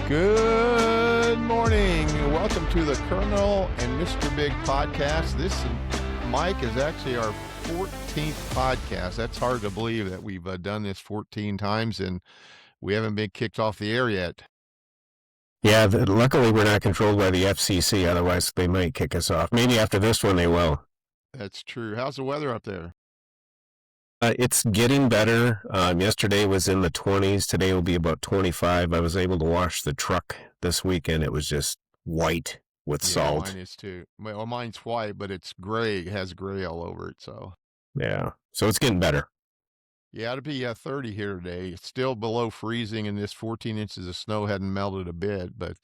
Good morning. Welcome to the Colonel and Mr. Bigg podcast. This, Mike, is actually our 14th podcast. That's hard to believe that we've done this 14 times and we haven't been kicked off the air yet. Yeah, luckily we're not controlled by the FCC. Otherwise, they might kick us off. Maybe after this one, they will. That's true. How's the weather up there? It's getting better. Yesterday was in the 20s. Today will be about 25. I was able to wash the truck this weekend. It was just white with salt. Mine is too. Well, mine's white, but it's gray. It has gray all over it. So yeah, so it's getting better. Yeah, it'll be 30 here today. It's still below freezing, and this 14 inches of snow hadn't melted a bit. But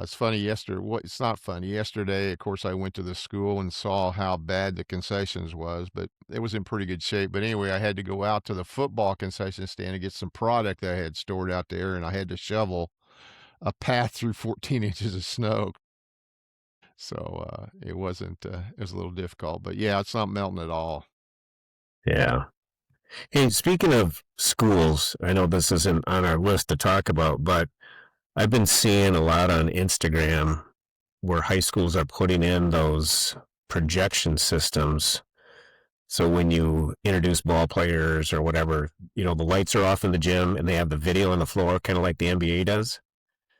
it's funny yesterday. It's not funny. Yesterday, of course, I went to the school and saw how bad the concessions was, but it was in pretty good shape. But anyway, I had to go out to the football concession stand to get some product that I had stored out there, and I had to shovel a path through 14 inches of snow. So it wasn't. It was a little difficult, but yeah, it's not melting at all. Yeah. Hey, speaking of schools, I know this isn't on our list to talk about, but I've been seeing a lot on Instagram where high schools are putting in those projection systems. So when you introduce ball players or whatever, the lights are off in the gym and they have the video on the floor, kind of like the NBA does.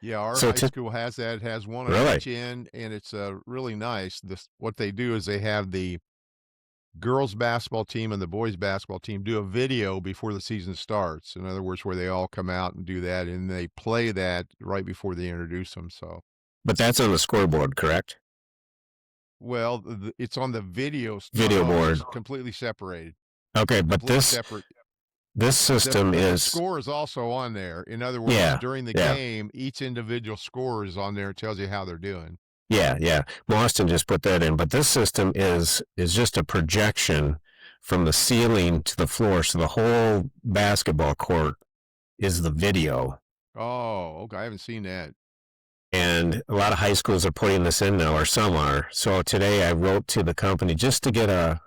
Yeah, our high school has that. It has one on each end, and it's really nice. What they do is they have the girls basketball team and the boys basketball team do a video before the season starts. In other words, where they all come out and do that, and they play that right before they introduce them. But that's on the scoreboard, correct? Well, it's on the video board, completely separated. Okay, but this system the score is also on there. In other words, during the game, each individual score is on there. It tells you how they're doing. Yeah. Boston just put that in, but this system is just a projection from the ceiling to the floor, so the whole basketball court is the video. Oh, okay. I haven't seen that. And a lot of high schools are putting this in now, or some are. So today I wrote to the company just to get a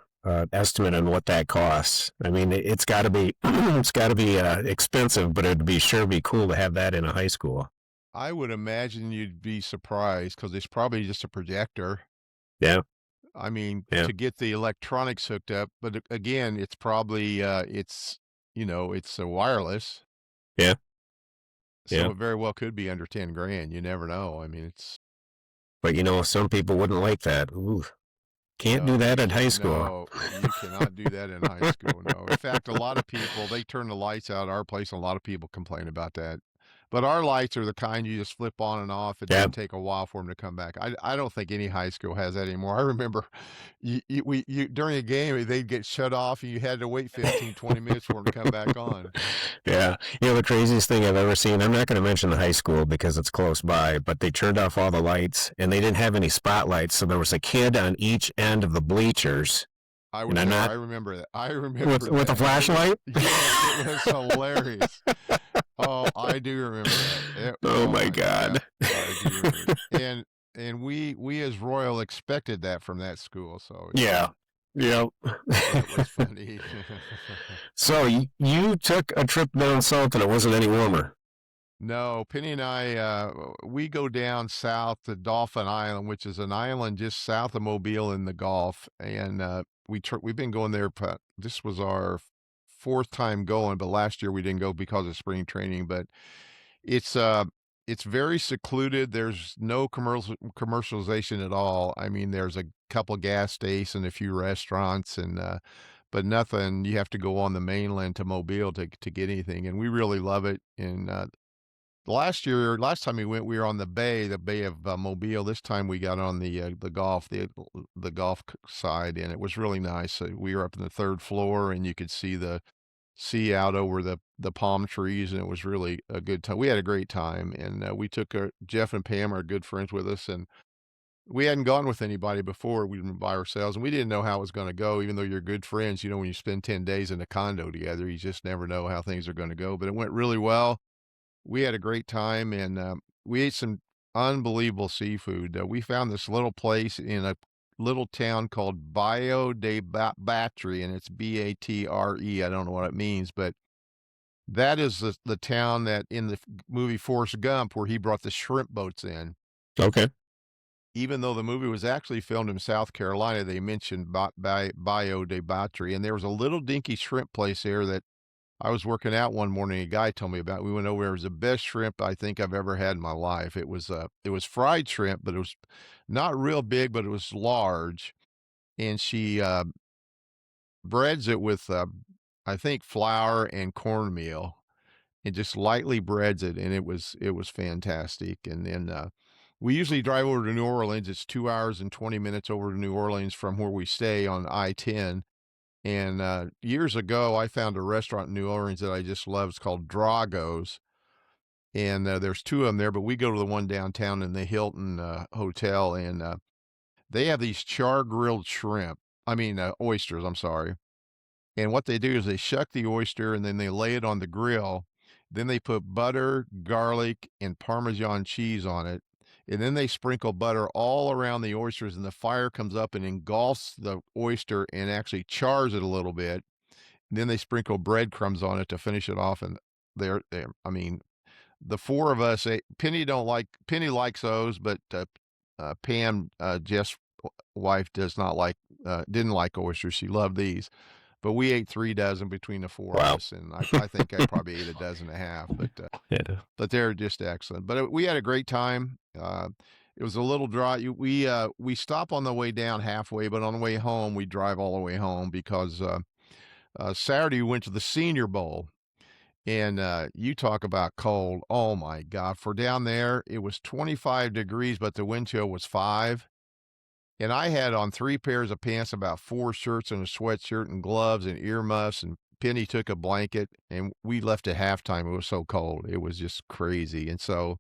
estimate on what that costs. I mean, it's got to be expensive, but it'd be cool to have that in a high school. I would imagine you'd be surprised because it's probably just a projector. Yeah. I mean, to get the electronics hooked up, but again, it's probably it's a wireless. Yeah. So it very well could be under 10 grand. You never know. I mean, But some people wouldn't like that. Ooh. Can't do that in high school. No, you cannot do that in high school. No. In fact, a lot of people, they turn the lights out at our place, and a lot of people complain about that. But our lights are the kind you just flip on and off. It doesn't take a while for them to come back. I don't think any high school has that anymore. I remember during a game, they'd get shut off and you had to wait 15, 20 minutes for them to come back on. Yeah. The craziest thing I've ever seen, I'm not going to mention the high school because it's close by, but they turned off all the lights and they didn't have any spotlights. So there was a kid on each end of the bleachers. I remember that. I remember with a flashlight. Yes, it was hilarious. Oh, I do remember that. Oh my God! I do remember. And we as Royal expected that from that school. So yeah. It was funny. So you took a trip down south and it wasn't any warmer. No, Penny and I, we go down south to Dauphin Island, which is an island just south of Mobile in the Gulf, and we've been going there. This was our fourth time going, but last year we didn't go because of spring training. But it's very secluded. There's no commercialization at all. I mean, there's a couple gas stations and a few restaurants, and but nothing. You have to go on the mainland to Mobile to get anything, and we really love it. And last time we went, we were on the bay of Mobile. This time we got on the Gulf side, and it was really nice. We were up in the third floor, and you could see the sea out over the palm trees, and it was really a good time. We had a great time, and we took Jeff and Pam, our good friends, with us, and we hadn't gone with anybody before. We'd been by ourselves, and we didn't know how it was going to go. Even though you're good friends, when you spend 10 days in a condo together, you just never know how things are going to go. But it went really well. We had a great time, and we ate some unbelievable seafood. We found this little place in a little town called Baio de Batri, and it's Batre. I don't know what it means, but That is the town that in the movie Forrest Gump where he brought the shrimp boats in. Okay. Even though the movie was actually filmed in South Carolina, they mentioned Bayou de Battery, and there was a little dinky shrimp place there that I was working out one morning. A guy told me about. We went over there. It was the best shrimp I think I've ever had in my life. It was fried shrimp, but it was not real big, but it was large. And she breads it with I think flour and cornmeal, and just lightly breads it, and it was fantastic. And then we usually drive over to New Orleans. It's 2 hours and 20 minutes over to New Orleans from where we stay on I-10. And years ago, I found a restaurant in New Orleans that I just love. It's called Drago's, and there's two of them there. But we go to the one downtown in the Hilton Hotel, and they have these char grilled shrimp. I mean oysters. I'm sorry. And what they do is they shuck the oyster and then they lay it on the grill. Then they put butter, garlic, and Parmesan cheese on it. And then they sprinkle butter all around the oysters, and the fire comes up and engulfs the oyster and actually chars it a little bit. And then they sprinkle breadcrumbs on it to finish it off. And I mean, the four of us, Penny likes those, but Pam, Jeff's wife, didn't like oysters. She loved these. But we ate 3 dozen between the four of Wow. us, and I think I probably ate a dozen and a half. Yeah. But they're just excellent. But we had a great time. It was a little dry. We stop on the way down halfway, but on the way home we drive all the way home because Saturday we went to the Senior Bowl, and you talk about cold. Oh my God! For down there, it was 25 degrees, but the wind chill was 5. And I had on 3 pairs of pants, about 4 shirts and a sweatshirt and gloves and earmuffs, and Penny took a blanket, and we left at halftime. It was so cold. It was just crazy. And so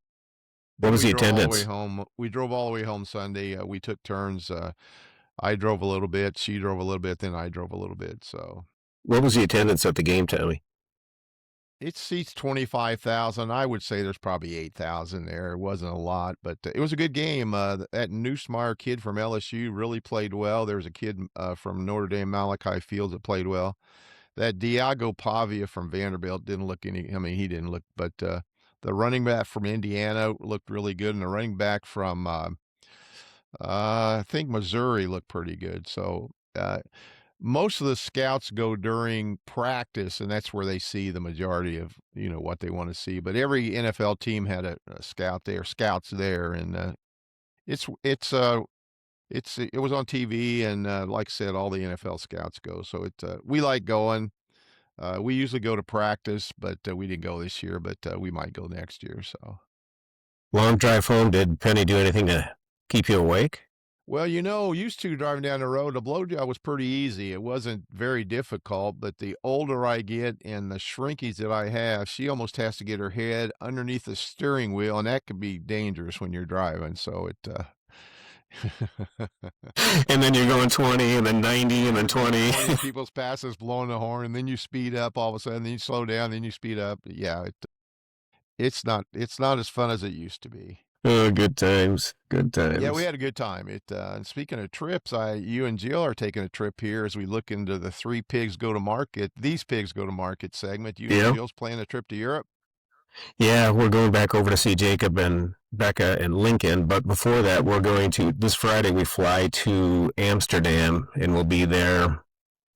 What then was we the drove all the way attendance? home. We drove all the way home Sunday. We took turns. I drove a little bit, she drove a little bit, then I drove a little bit. So What was the attendance at the game, Tommy? it seats 25,000. I would say there's probably 8,000 there. It wasn't a lot, but it was a good game. That Newsmeyer kid from LSU really played well. There was a kid from Notre Dame, Malachi Fields, that played well. That Diago Pavia from Vanderbilt didn't look any. I mean, he didn't look, but the running back from Indiana looked really good, and the running back from I think Missouri looked pretty good. So most of the scouts go during practice, and that's where they see the majority of what they want to see. But every NFL team had a scout there, scouts there, and it's it's uh it was on TV, and like I said, all the NFL scouts go. So we like going. We usually go to practice, but we didn't go this year. But we might go next year. So. Long drive home. Did Penny do anything to keep you awake? Well, used to driving down the road, the blow job was pretty easy. It wasn't very difficult, but the older I get and the shrinkies that I have, she almost has to get her head underneath the steering wheel, and that can be dangerous when you're driving. So And then you're going 20, and then 90, and then you're going 20. 20, people's passes blowing the horn, and then you speed up all of a sudden, then you slow down, then you speed up. Yeah, it's not as fun as it used to be. Oh, good times. Good Yeah, we times. had a good time. And speaking of trips, you and Jill are taking a trip here as we look into the These pigs go to market segment. You and Yeah. Jill's planning a trip to Europe. Yeah, we're going back over to see Jacob and Becca and Lincoln. But before that, this Friday, we fly to Amsterdam, and we'll be there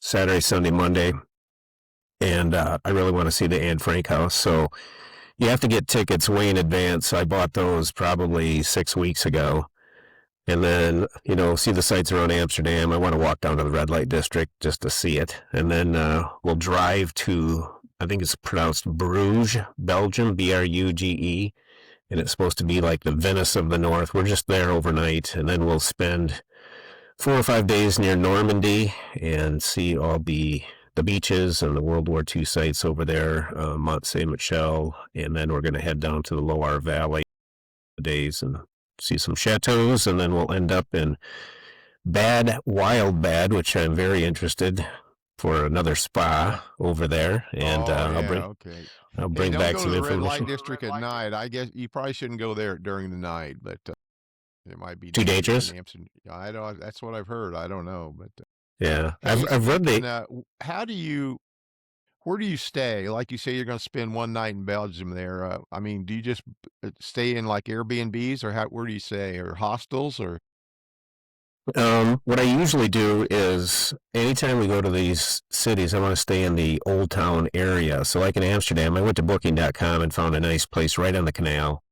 Saturday, Sunday, Monday. And I really want to see the Anne Frank house. So you have to get tickets way in advance. I bought those probably 6 weeks ago. And then, see the sights around Amsterdam. I want to walk down to the red light district just to see it. And then we'll drive to, I think it's pronounced Bruges, Belgium, Bruge. And it's supposed to be like the Venice of the North. We're just there overnight. And then we'll spend 4 or 5 days near Normandy and see all the beaches and the World War II sites over there, Mont Saint Michel. And then we're going to head down to the Loire Valley days and see some chateaus, and then we'll end up in Wild Bad, which I'm very interested for another spa over there, and Oh yeah, okay. I'll Hey, bring don't back go to some the red light information. district at night. I guess you probably shouldn't go there during the night, but it might be Too dangerous in dangerous? Amsterdam. I don't. That's what I've heard. I don't know, but Yeah, hey, I've read speaking, the how do you? Where do you stay? Like you say, you're going to spend one night in Belgium there. I mean, do you just stay in like Airbnbs or how, where do you stay or hostels or? What I usually do is anytime we go to these cities, I want to stay in the Old Town area. So, like in Amsterdam, I went to Booking.com and found a nice place right on the canal.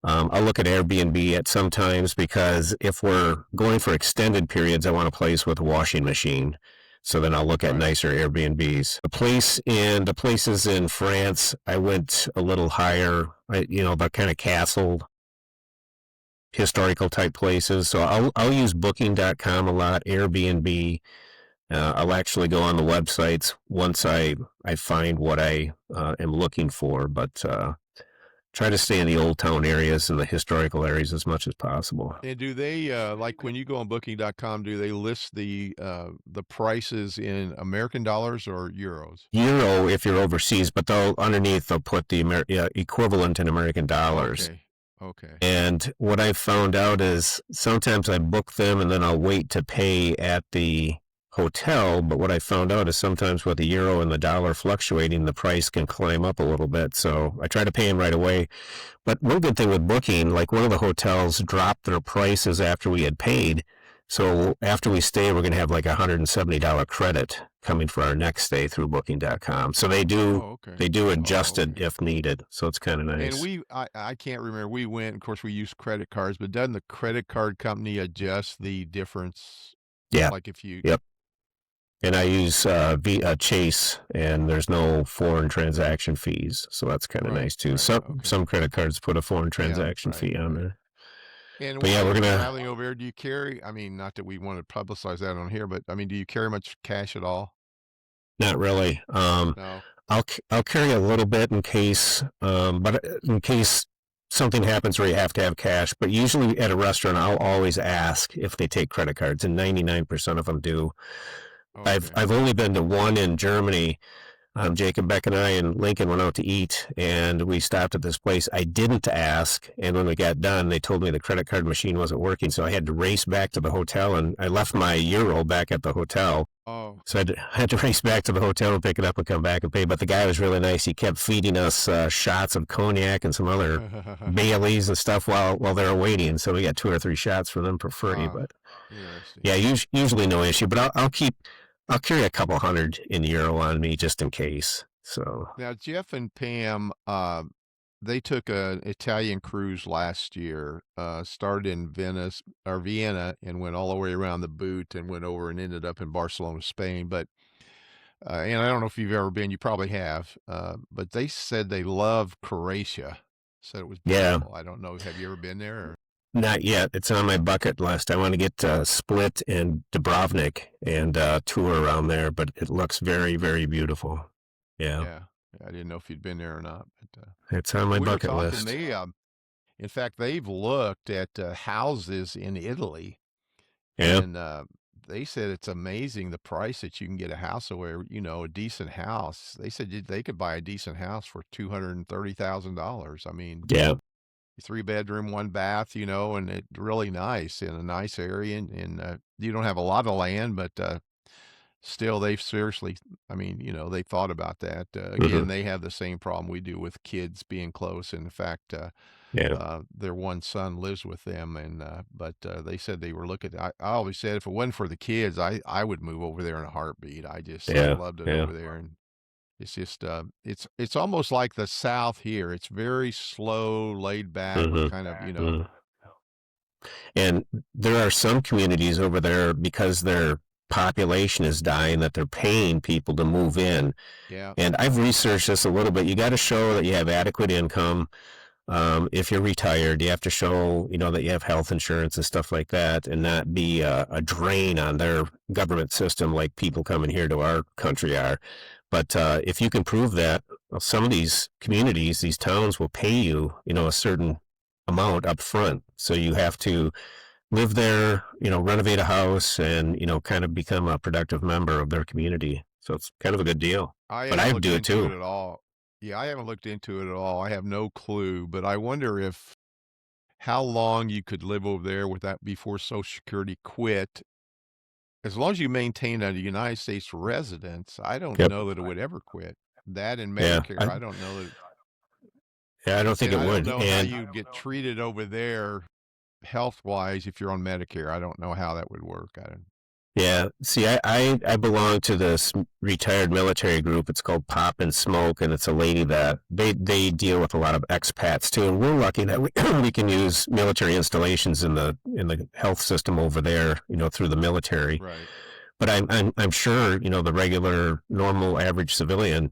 I'll look at Airbnb at sometimes because if we're going for extended periods, I want a place with a washing machine. So then I'll look at Right. nicer Airbnbs. The places in France, I went a little higher, the kind of castle historical type places. So I'll use booking.com a lot, Airbnb. I'll actually go on the websites once I find what I am looking for, but try to stay in the old town areas and the historical areas as much as possible. And do they like when you go on booking.com, do they list the prices in American dollars or euros? Euro if you're overseas, but they'll put the equivalent in American dollars. Okay. Okay. And what I've found out is sometimes I book them and then I'll wait to pay at the hotel. But what I found out is sometimes with the euro and the dollar fluctuating, the price can climb up a little bit. So I try to pay them right away. But one good thing with booking, like one of the hotels dropped their prices after we had paid. So after we stay, we're going to have like $170 credit coming for our next stay through booking.com. So Oh, okay. they do adjust Oh, it okay. if needed. So it's kind of And nice. I can't remember. We went, of course, we used credit cards, but doesn't the credit card company adjust the difference? Yeah. Like if you, Yep. And I use Chase, and there's no foreign transaction fees, so that's kind of right, nice too. right. Okay. Some credit cards put a foreign Yeah, transaction right, fee on right. there. And But yeah, while we're you're gonna traveling over there, do you carry, I mean, not that we want to publicize that on here, but I mean, do you carry much cash at all? not really. No. I'll carry a little bit in case, but in case something happens where you have to have cash. But usually at a restaurant, I'll always ask if they take credit cards, and 99% of them do. Okay. I've only been to one in Germany. Jacob, Beck, and I and Lincoln went out to eat, and we stopped at this place. I didn't ask, and when we got done, they told me the credit card machine wasn't working, so I had to race back to the hotel, and I left my euro back at the hotel. Oh. So had to race back to the hotel and pick it up and come back and pay. But the guy was really nice. He kept feeding us shots of cognac and some other Baileys and stuff while they were waiting. So we got 2 or 3 shots for them for free. Ah, But interesting. yeah, usually no issue. But I'll carry a couple hundred in euro on me just in case. So Now, Jeff and Pam, they took an Italian cruise last year, started in Venice or Vienna and went all the way around the boot and went over and ended up in Barcelona, Spain. But, and I don't know if you've ever been, you probably have, but they said they love Croatia, said it was yeah, beautiful. I don't know. Have you ever been there? Or? not yet. It's on my bucket list. I want to get Split and Dubrovnik and tour around there, but it looks very, very beautiful. Yeah, Yeah. I didn't know if you'd been there or not. But it's on my we were bucket talking, list. in fact, they've looked at houses in Italy. Yeah, And, they said it's amazing the price that you can get a house where, a decent house. They said they could buy a decent house for $230,000. I mean, yeah. 3 bedroom, 1 bath, and it really nice in a nice area. And you don't have a lot of land, but still, they've seriously, I mean, they thought about that. Hmm. Again, they have the same problem we do with kids being close. In fact, Yeah, their one son lives with them, and but they said they were looking. I always said if it wasn't for the kids, I would move over there in a heartbeat. I yeah, loved it yeah. over there, and it's just it's almost like the South here. It's very slow, laid back, with Hmm. kind of Hmm. And there are some communities over there because their population is dying that they're paying people to move in. yeah, And I've researched this a little bit. You got to show that you have adequate income. If you're retired, you have to show, that you have health insurance and stuff like that and not be a drain on their government system like people coming here to our country are. But if you can prove that, well, some of these communities, these towns will pay you, a certain amount up front. So you have to live there, renovate a house and, kind of become a productive member of their community. So it's kind of a good deal. I But haven't I looked do it into it too. at all. Yeah, I haven't looked into it at all. I have no clue, but I wonder if how long you could live over there without before Social Security quit. As long as you maintain a United States residence, I don't Yep. know that it would ever quit. That and Yeah, Medicare. I don't know that, yeah, I don't think and it I don't would. know how And you get treated over there health wise if you're on Medicare. I don't know how that would work. I don't. yeah, see, I belong to this retired military group. It's called Pop and Smoke, and it's a lady that they deal with a lot of expats too. And we're lucky that we we can use military installations in the health system over there, through the military. Right. But I'm sure, the regular, normal, average civilian,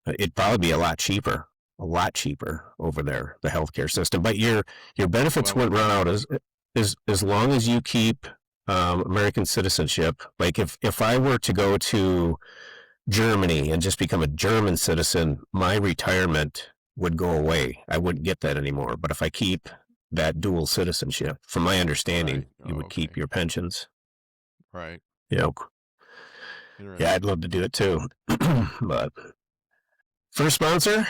it'd probably be a lot cheaper over there, the healthcare system. But your benefits Well, wouldn't run out as long as you keep American citizenship. Like if I were to go to Germany and just become a German citizen, my retirement would go away. I wouldn't get that anymore. But if I keep that dual citizenship, from my understanding, right. you Oh, would keep okay. your pensions. Right. You know, yeah, I'd Interesting. love to do it too. But first sponsor,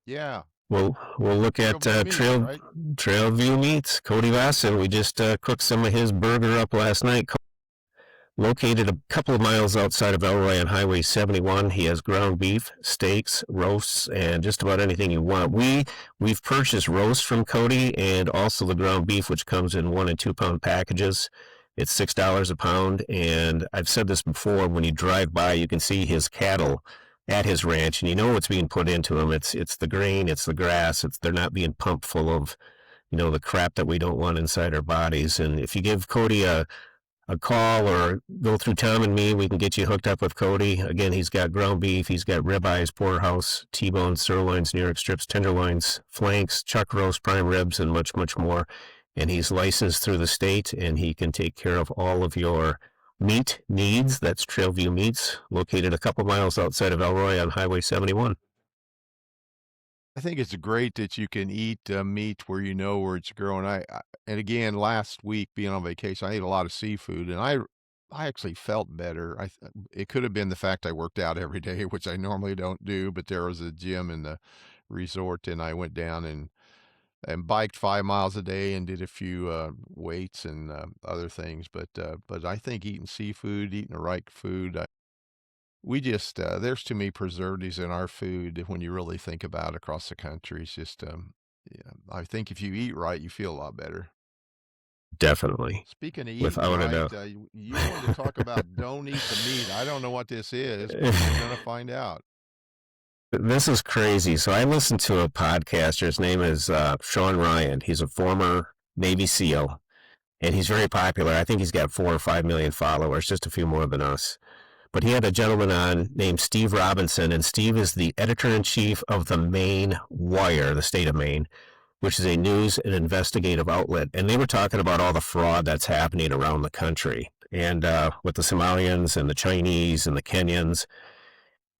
Yeah. we'll look at Trailview Meats, right? Trailview Meats. Cody Vasson. We just cooked some of his burger up last night. Located a couple of miles outside of Elroy on Highway 71, he has ground beef, steaks, roasts, and just about anything you want. We've purchased roast from Cody and also the ground beef, which comes in 1 and 2 pound packages. It's $6 a pound, and I've said this before. When you drive by, you can see his cattle at his ranch, and you know what's being put into them. It's the grain, it's the grass. They're not being pumped full of the crap that we don't want inside our bodies. And if you give Cody a call or go through Tom and me, we can get you hooked up with Cody. Again, he's got ground beef, he's got ribeyes, porterhouse, T-bones, sirloins, New York strips, tenderloins, flanks, chuck roast, prime ribs, and much, much more. And he's licensed through the state, and he can take care of all of your meat needs. That's Trailview Meats, located a couple miles outside of Elroy on Highway 71. I think it's great that you can eat meat where you know where it's growing. And again, last week being on vacation, I ate a lot of seafood, and I actually felt better. It could have been the fact I worked out every day, which I normally don't do, but there was a gym in the resort, and I went down and biked 5 miles a day and did a few weights and other things. But I think eating seafood, eating the right food, we just there's too many preservatives in our food when you really think about it across the country. It's just yeah, I think if you eat right, you feel a lot better. Definitely, Speaking of eating without a right, doubt. you wanted to talk about don't eat the meat. I don't know what this is, but we're gonna find out. This is crazy. So I listened to a podcaster. His name is Sean Ryan. He's a former Navy SEAL, and he's very popular. I think he's got 4 or 5 million followers, just a few more than us. But he had a gentleman on named Steve Robinson, and Steve is the editor-in-chief of the Maine Wire, the state of Maine, which is a news and investigative outlet. And they were talking about all the fraud that's happening around the country, and with the Somalians and the Chinese and the Kenyans.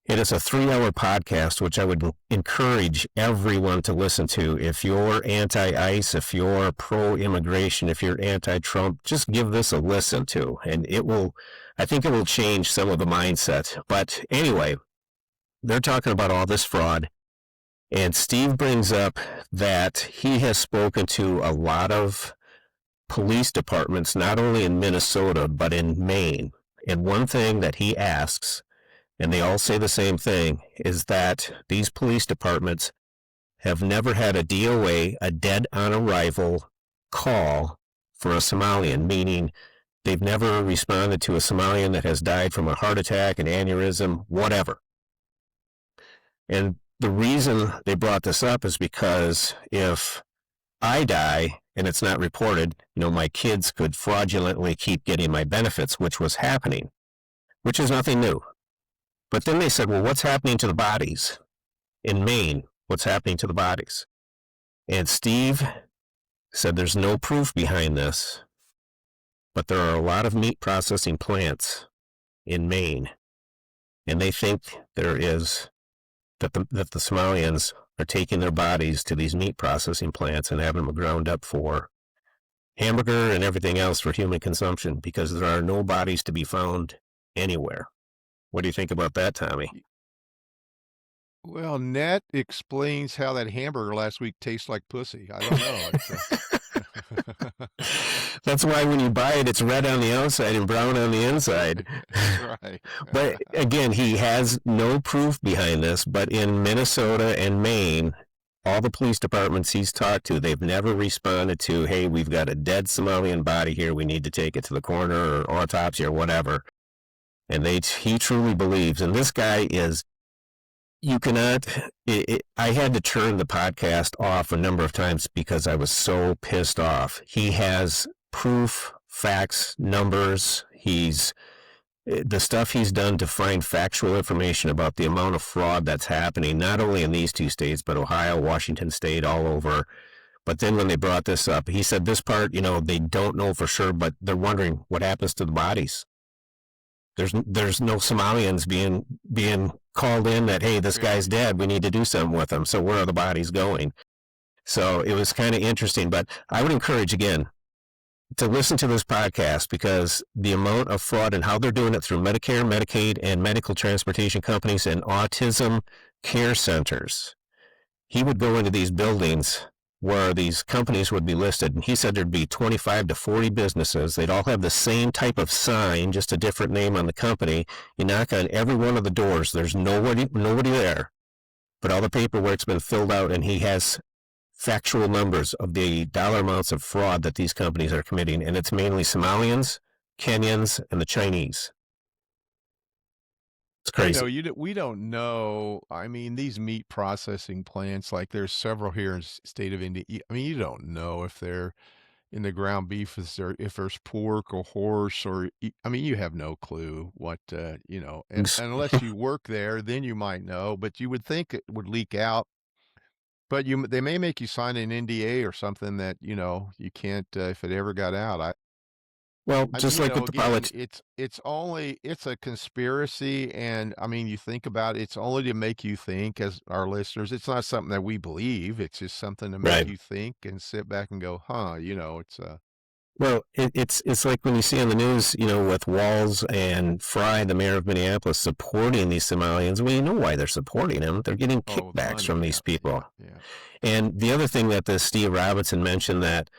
It is a 3 hour podcast, which I would encourage everyone to listen to. If you're anti-ICE, if you're pro-immigration, if you're anti-Trump, just give this a listen to. And I think it will change some of the mindset. But anyway, they're talking about all this fraud. And Steve brings up that he has spoken to a lot of police departments, not only in Minnesota, but in Maine. And one thing that he asks, and they all say the same thing, is that these police departments have never had a DOA, a dead on arrival call for a Somalian, meaning they've never responded to a Somalian that has died from a heart attack, an aneurysm, whatever. And the reason they brought this up is because if I die and it's not reported, my kids could fraudulently keep getting my benefits, which was happening, which is nothing new. But then they said, well, what's happening to the bodies in Maine? What's happening to the bodies? And Steve said there's no proof behind this, but there are a lot of meat processing plants in Maine, and they think there is that the Somalians are taking their bodies to these meat processing plants and having them ground up for hamburger and everything else for human consumption because there are no bodies to be found anywhere. What do you think about that, Tommy? Well, Net explains how that hamburger last week tastes like pussy. I don't know. That's why when you buy it, it's red on the outside and brown on the inside. That's right. But again, he has no proof behind this. But in Minnesota and Maine, all the police departments he's talked to, they've never responded to, hey, we've got a dead Somalian body here. We need to take it to the coroner or autopsy or whatever. And he truly believes. And this guy is, you cannot, I had to turn the podcast off a number of times because I was so pissed off. He has proof, facts, numbers. The stuff he's done to find factual information about the amount of fraud that's happening, not only in these two states, but Ohio, Washington State, all over. But then when they brought this up, he said this part, they don't know for sure, but they're wondering what happens to the bodies. There's no Somalians being called in that, hey, this guy's dead. We need to do something with him. So where are the bodies going? So it was kind of interesting. But I would encourage, again, to listen to this podcast because the amount of fraud and how they're doing it through Medicare, Medicaid, and medical transportation companies and autism care centers. He would go into these buildings where these companies would be listed, and he said there'd be 25 to 40 businesses. They'd all have the same type of sign, just a different name on the company. You knock on every one of the doors. There's nobody there, but all the paperwork's been filled out, and he has factual numbers of the dollar amounts of fraud that these companies are committing, and it's mainly Somalians, Kenyans, and the Chinese. It's crazy. We don't know. I mean, these meat processing plants, like there's several here in the state of India. I mean, you don't know if they're in the ground beef, if there's pork or horse, or I mean, you have no clue what and unless you work there, then you might know. But you would think it would leak out. But they may make you sign an NDA or something that you can't if it ever got out. Well, I mean, just like with the again, politics. it's a conspiracy, and I mean, you think about it, it's only to make you think, as our listeners. It's not something that we believe. It's just something to make Right. you think and sit back and go, huh? It's Well, it's like when you see on the news, with Walz and Fry, the mayor of Minneapolis, supporting these Somalians. Well, you know why they're supporting them. They're getting kickbacks money, from these yeah, people. yeah. And the other thing that Steve Robinson mentioned, that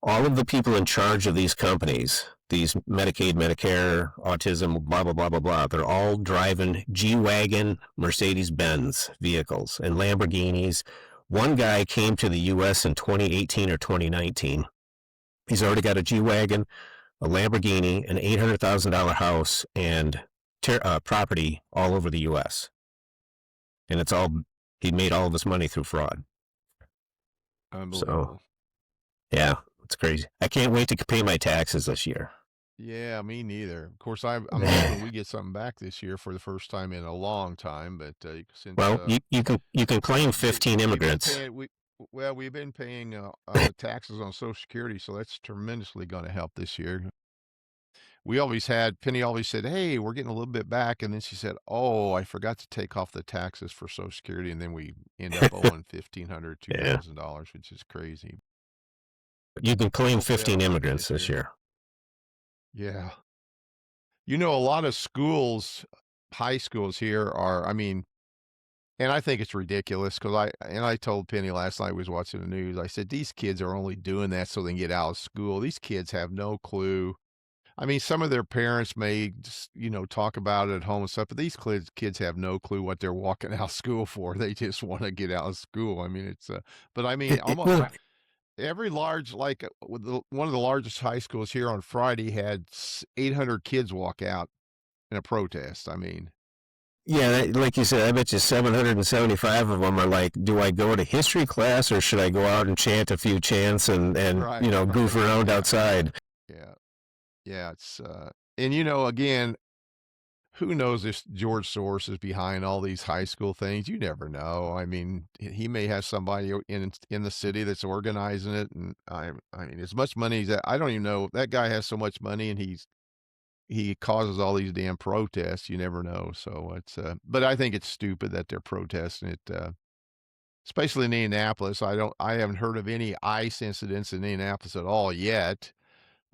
all of the people in charge of these companies, these Medicaid, Medicare, autism, blah, blah, blah, blah, blah, they're all driving G-Wagon, Mercedes-Benz vehicles and Lamborghinis. One guy came to the U.S. in 2018 or 2019. He's already got a G-Wagon, a Lamborghini, an $800,000 house, and property all over the U.S. And he made all of his money through fraud. Unbelievable. So, yeah, it's crazy. I can't wait to pay my taxes this year. Yeah, me neither. Of course, I'm hoping we get something back this year for the first time in a long time. But since you can claim 15 immigrants. We've been paying taxes on Social Security, so that's tremendously going to help this year. Penny always said, "Hey, we're getting a little bit back," and then she said, "Oh, I forgot to take off the taxes for Social Security," and then we end up owing $1,500, $2,000, which is crazy. You can claim 15 immigrants this year. Yeah. A lot of schools, high schools here are, I mean, and I think it's ridiculous because I told Penny last night, we was watching the news, I said, these kids are only doing that so they can get out of school. These kids have no clue. I mean, some of their parents may just, talk about it at home and stuff, but these kids have no clue what they're walking out of school for. They just want to get out of school. I mean, but I mean, almost every large, like one of the largest high schools here on Friday had 800 kids walk out in a protest. I mean, yeah, like you said, I bet you 775 of them are like, do I go to history class or should I go out and chant a few chants and goof around outside? Yeah. Yeah. It's, and again, who knows if George Soros is behind all these high school things? You never know. I mean, he may have somebody in the city that's organizing it, and I mean, as much money as that, I don't even know. That guy has so much money, and he causes all these damn protests. You never know. So it's, but I think it's stupid that they're protesting it, especially in Indianapolis. I haven't heard of any ICE incidents in Indianapolis at all yet.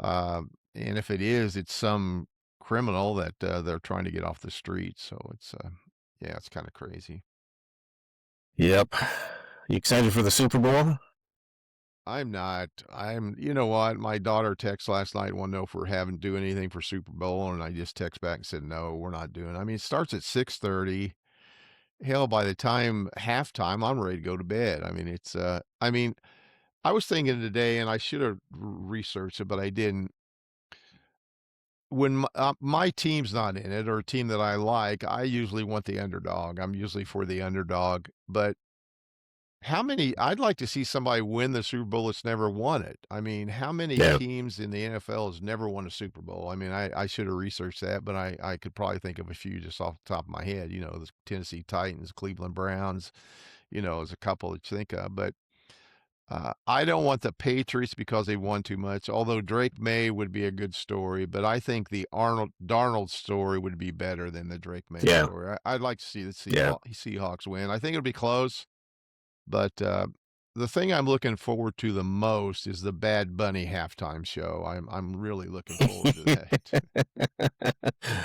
And if it is, it's some criminal that they're trying to get off the street. So it's yeah, it's kind of crazy. Yep. You excited for the Super Bowl? I'm not. You know what? My daughter texted last night, want to know if we're having to do anything for Super Bowl, and I just text back and said, no, we're not doing it. I mean, it starts at 6:30. Hell, by the time halftime, I'm ready to go to bed. I mean, I was thinking today, and I should have researched it, but I didn't. When my team's not in it, or a team that I like, I usually want the underdog. I'm usually for the underdog. But how many I'd like to see somebody win the Super Bowl that's never won it. I mean, how many Yeah. teams in the NFL has never won a Super Bowl? I mean, I should have researched that, but I could probably think of a few just off the top of my head. The Tennessee Titans, Cleveland Browns, there's a couple that you think of. But I don't want the Patriots because they won too much, although Drake May would be a good story, but I think the Arnold Darnold story would be better than the Drake May Yeah. story. I'd like to see the Yeah. Seahawks win. I think it'll be close. But, the thing I'm looking forward to the most is the Bad Bunny halftime show. I'm really looking forward to that.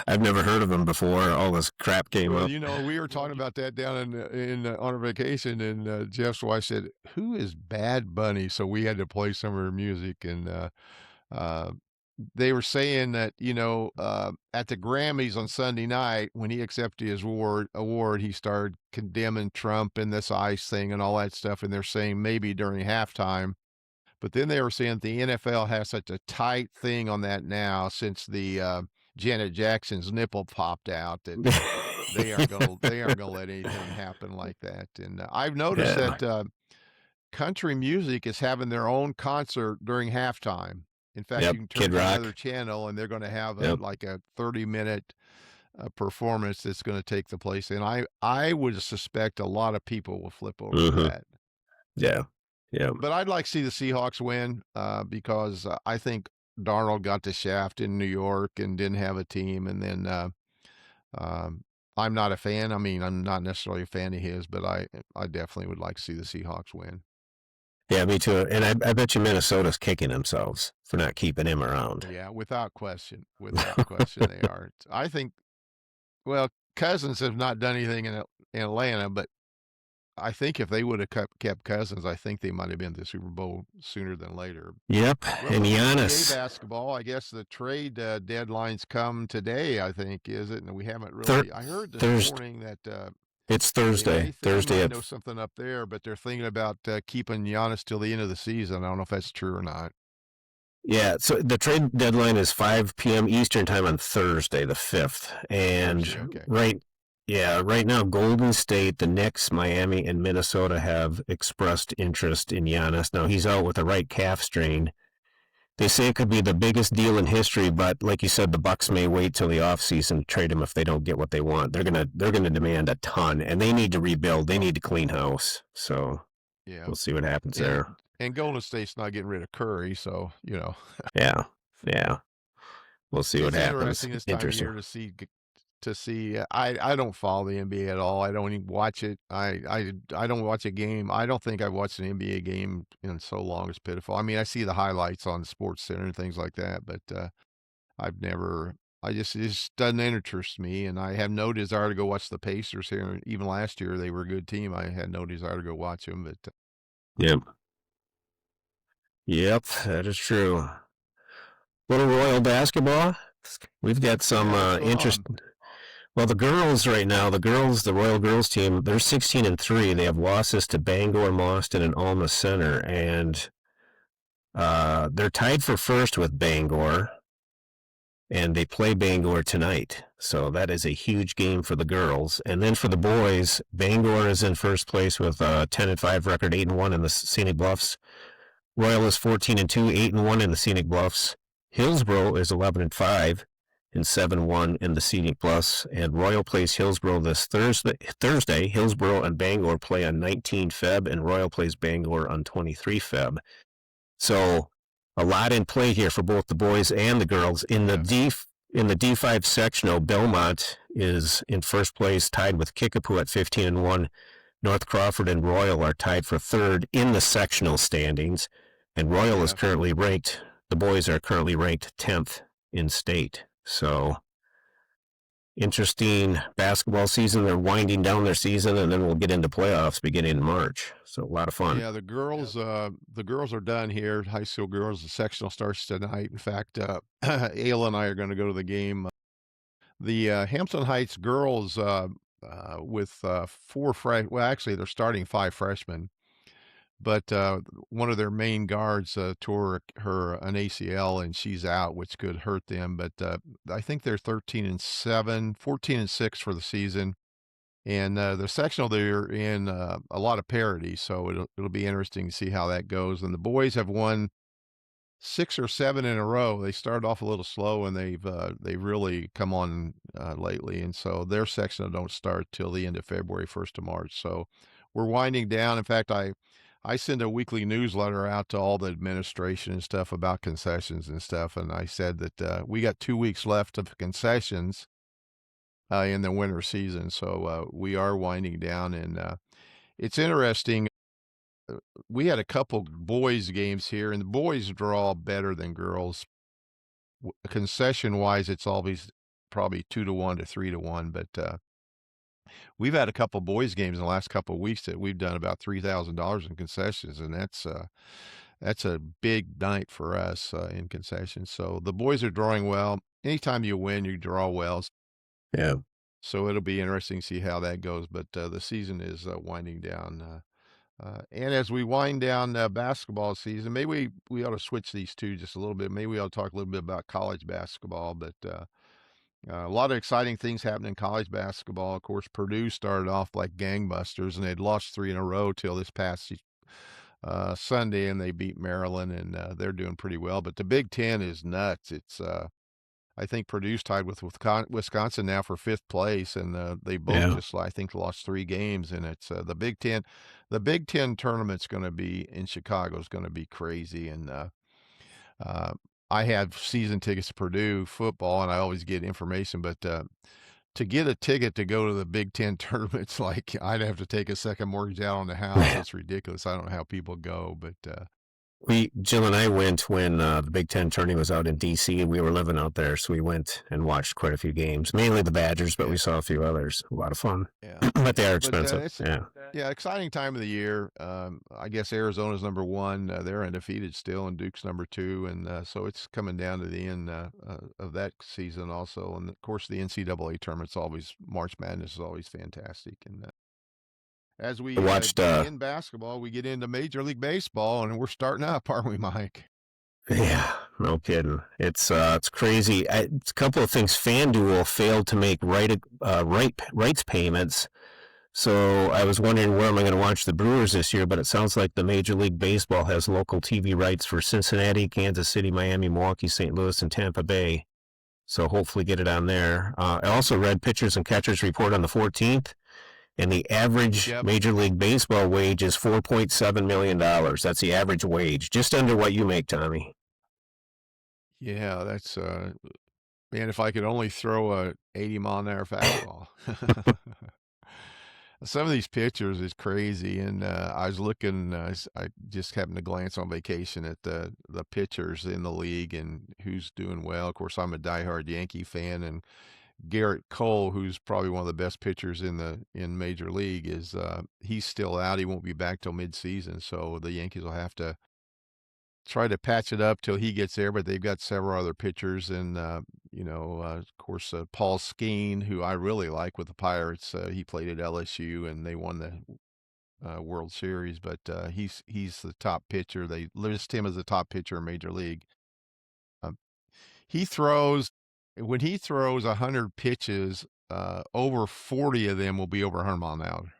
I've never heard of him before. All this crap came Well, up. we were talking about that down on our vacation, and, Jeff's wife said, "Who is Bad Bunny?" So we had to play some of her music, and, uh, they were saying that, at the Grammys on Sunday night, when he accepted his award, he started condemning Trump and this ICE thing and all that stuff. And they're saying maybe during halftime. But then they were saying the NFL has such a tight thing on that now since the Janet Jackson's nipple popped out that they aren't gonna let anything happen like that. And I've noticed Yeah. that country music is having their own concert during halftime. In fact, Yep. you can turn Kid to another Rock. channel and they're going to have Yep. like a 30-minute performance that's going to take the place. And I would suspect a lot of people will flip over to Hmm. that. Yeah. Yeah. But I'd like to see the Seahawks win because I think Darnold got the shaft in New York and didn't have a team. And then um, I'm not a fan. I mean, I'm not necessarily a fan of his, but I definitely would like to see the Seahawks win. Yeah, me too. And I bet you Minnesota's kicking themselves for not keeping him around. Yeah, without question, they are. I think. Well, Cousins have not done anything in Atlanta, but I think if they would have kept Cousins, I think they might have been to the Super Bowl sooner than later. Yep. Well, And look, NBA Giannis. basketball. I guess the trade deadlines come today. I think is it, and we haven't really. I heard this Thursday. morning that It's they Thursday. they Thursday might at know something up there, but they're thinking about keeping Giannis till the end of the season. I don't know if that's true or not. Yeah, so the trade deadline is 5 p.m. Eastern time on Thursday, the 5th. Thursday, And okay. right now, Golden State, the Knicks, Miami, and Minnesota have expressed interest in Giannis. Now, he's out with a right calf strain. They say it could be the biggest deal in history, but like you said, the Bucks may wait till the offseason to trade him if they don't get what they want. They're gonna demand a ton, and they need to rebuild. They need to clean house. So Yeah, we'll see what happens there. and Golden State's not getting rid of Curry, so Yeah, yeah. We'll see what it's happens. interesting this time of Interesting. year to see. I don't follow the NBA at all. I don't even watch it. I don't watch a game. I don't think I've watched an NBA game in so long. It's pitiful. I mean, I see the highlights on Sports Center and things like that, but I've never. It just doesn't interest me, and I have no desire to go watch the Pacers here. Even last year, they were a good team. I had no desire to go watch them, but Yep. Yep, that is true. Little Royal basketball. We've got some yeah, what's going interest. on? Well, the girls right now, the Royal girls team, they're 16-3. They have losses to Bangor, Boston, and Alma Center, and they're tied for first with Bangor, and they play Bangor tonight. So that is a huge game for the girls. And then for the boys, Bangor is in first place with a 10-5 record, 8-1 in the Scenic Bluffs. Royal is 14-2, 8-1 in the Scenic Bluffs. Hillsboro is 11-5 and 7-1 in the Scenic Bluffs. And Royal plays Hillsboro this Thursday. Hillsboro and Bangor play on 19 Feb, and Royal plays Bangor on 23 Feb. So a lot in play here for both the boys and the girls. In the D5 sectional, Belmont is in first place, tied with Kickapoo at 15-1. North Crawford and Royal are tied for third in the sectional standings, and Royal is Yeah. currently ranked. The boys are currently ranked 10th in state. So interesting basketball season. They're winding down their season, and then we'll get into playoffs beginning in March. So a lot of fun. Yeah, the girls are done here. High school girls, the sectional starts tonight. In fact, Ayla and I are going to go to the game. The Hampton Heights girls, with well, actually, they're starting five freshmen, but one of their main guards tore her an ACL, and she's out, which could hurt them. But I think they're 13-7, 14-6 for the season. And the sectional they're in a lot of parity, so it'll be interesting to see how that goes. And the boys have won 6 or 7 in a row. They started off a little slow, and they've really come on lately. And so their sectional don't start till the end of February, 1st of March. So we're winding down. In fact, I send a weekly newsletter out to all the administration and stuff about concessions and stuff. And I said that we got 2 weeks left of concessions in the winter season. So we are winding down, and it's interesting. We had a couple boys games here, and the boys draw better than girls. Concession wise, it's always probably 2-1 to 3-1. But we've had a couple boys games in the last couple of weeks that we've done about $3,000 in concessions, and that's a big night for us in concessions. So the boys are drawing well. Anytime you win, you draw well. Yeah. So it'll be interesting to see how that goes. But the season is winding down. And as we wind down basketball season, maybe we ought to switch these two just a little bit. Maybe we ought to talk a little bit about college basketball. But a lot of exciting things happening in college basketball. Of course, Purdue started off like gangbusters, and they'd lost 3 in a row till this past Sunday, and they beat Maryland, and they're doing pretty well. But the Big Ten is nuts. It's I think Purdue's tied with Wisconsin now for 5th place, and they both Yeah. just, I think, lost 3 games, and it's the Big Ten. The Big Ten tournament's going to be in Chicago is going to be crazy, and uh, I have season tickets to Purdue football, and I always get information, but to get a ticket to go to the Big Ten tournament's like I'd have to take a second mortgage out on the house. It's ridiculous. I don't know how people go, but Jill and I went when the Big Ten tourney was out in D.C. We were living out there, so we went and watched quite a few games, mainly the Badgers, but we yeah, saw a few others. A lot of fun, yeah. but they are But expensive. it's Yeah. yeah, exciting time of the year. I guess Arizona's number one. They're undefeated still, and Duke's number two, and so it's coming down to the end of that season also. And of course, the NCAA tournament's always March Madness is always fantastic. And as I we watched. end basketball, we get into Major League Baseball, and we're starting up, aren't we, Mike? Yeah, no kidding. It's crazy. It's a couple of things. FanDuel failed to make rights payments. So I was wondering where am I going to watch the Brewers this year, but it sounds like the Major League Baseball has local TV rights for Cincinnati, Kansas City, Miami, Milwaukee, St. Louis, and Tampa Bay. So hopefully get it on there. I also read pitchers and catchers report on the 14th, and the average Yep. Major League Baseball wage is $4.7 million. That's the average wage, just under what you make, Tommy. Yeah, that's man. If I could only throw a 80-mile-an-hour fastball. Some of these pitchers is crazy, and I was looking. I just happened to glance on vacation at the pitchers in the league and who's doing well. Of course, I'm a diehard Yankee fan, and Garrett Cole, who's probably one of the best pitchers in Major League, is he's still out. He won't be back till midseason, so the Yankees will have to try to patch it up till he gets there. But they've got several other pitchers, and of course, Paul Skeen, who I really like with the Pirates. He played at LSU, and they won the World Series. But he's the top pitcher. They list him as the top pitcher in Major League. Um, he throws when he throws 100 pitches, over 40 of them will be over 100 mile an hour,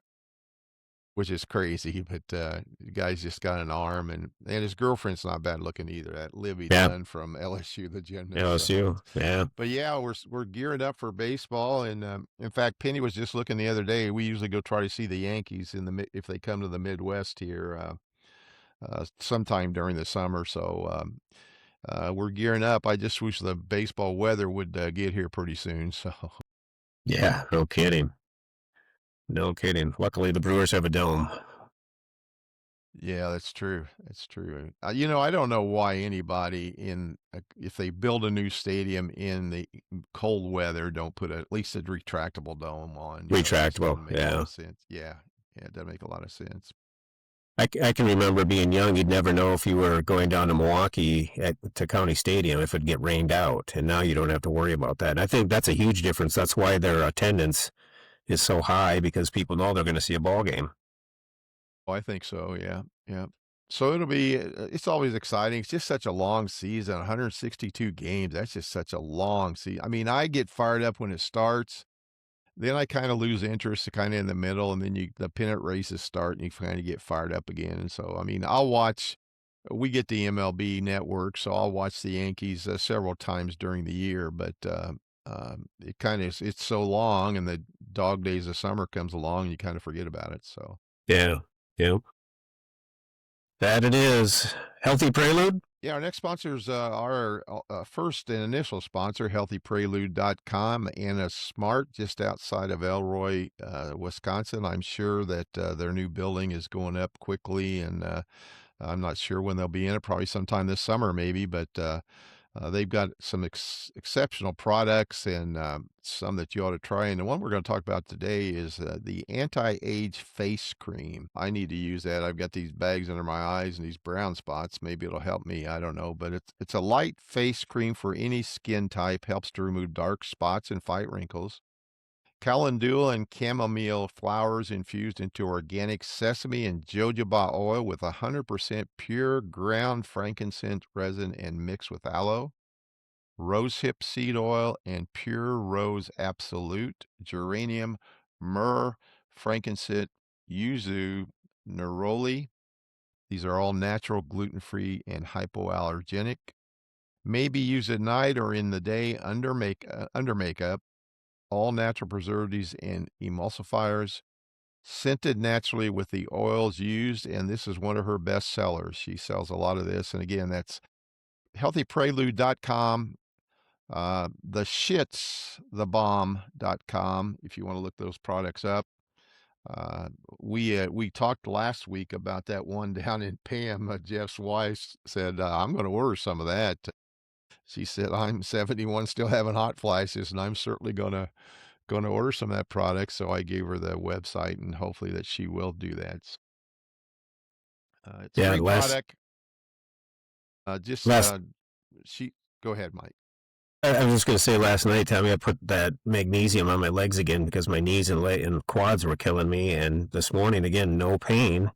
which is crazy. But the guy's just got an arm, and his girlfriend's not bad looking either. That Livy Yeah, Dunn from LSU, the gymnast. So LSU. Yeah, but yeah, we're gearing up for baseball, and in fact, Penny was just looking the other day. We usually go try to see the Yankees if they come to the Midwest here sometime during the summer. So we're gearing up. I just wish the baseball weather would get here pretty soon. So yeah, no kidding. No kidding. Luckily, the Brewers have a dome. Yeah, that's true. That's true. I don't know why anybody if they build a new stadium in the cold weather, don't put at least a retractable dome on. That just Retractable, doesn't make a lot yeah. of sense. Yeah, yeah, it doesn't make a lot of sense. I can remember being young, you'd never know if you were going down to Milwaukee to County Stadium if it'd get rained out. And now you don't have to worry about that. And I think that's a huge difference. That's why their attendance is so high because people know they're going to see a ball game. Oh, I think so. Yeah, yeah. So it's always exciting. It's just such a long season, 162 games. That's just such a long season. I mean, I get fired up when it starts. Then I kinda lose interest kinda in the middle, and then the pennant races start, and you kinda get fired up again, and so, I mean, we get the MLB network, so I'll watch the Yankees, several times during the year, but, it kinda is it's so long, and the dog days of summer comes along, and you kinda forget about it, so. Yeah. Yeah. That it is. Healthy Prelude? Yeah, our next sponsors are first and initial sponsor, healthyprelude.com. Anna Smart, just outside of Elroy, Wisconsin. I'm sure that their new building is going up quickly, and I'm not sure when they'll be in it, probably sometime this summer, maybe, but they've got some exceptional products and some that you ought to try. And the one we're going to talk about today is the anti-age face cream. I need to use that. I've got these bags under my eyes and these brown spots. Maybe it'll help me. I don't know. But it's a light face cream for any skin type. Helps to remove dark spots and fight wrinkles. Calendula and chamomile flowers infused into organic sesame and jojoba oil with 100% pure ground frankincense resin and mixed with aloe. Rosehip seed oil and pure rose absolute, geranium, myrrh, frankincense, yuzu, neroli. These are all natural, gluten-free, and hypoallergenic. Maybe use at night or in the day under makeup. All natural preservatives and emulsifiers. Scented naturally with the oils used, and this is one of her best sellers. She sells a lot of this, and again, that's healthyprelude.com. Thebomb.com if you want to look those products up. Uh, we talked last week about that one down in Pam. Jeff's wife said, "I'm going to order some of that." She said, "I'm 71, still having hot flashes, and I'm certainly gonna order some of that product." So I gave her the website, and hopefully that she will do that. It's a Yeah, great product. Just last she Go ahead, Mike. I was just going to say last night, Tommy, I put that magnesium on my legs again because my knees and quads were killing me. And this morning, again, no pain.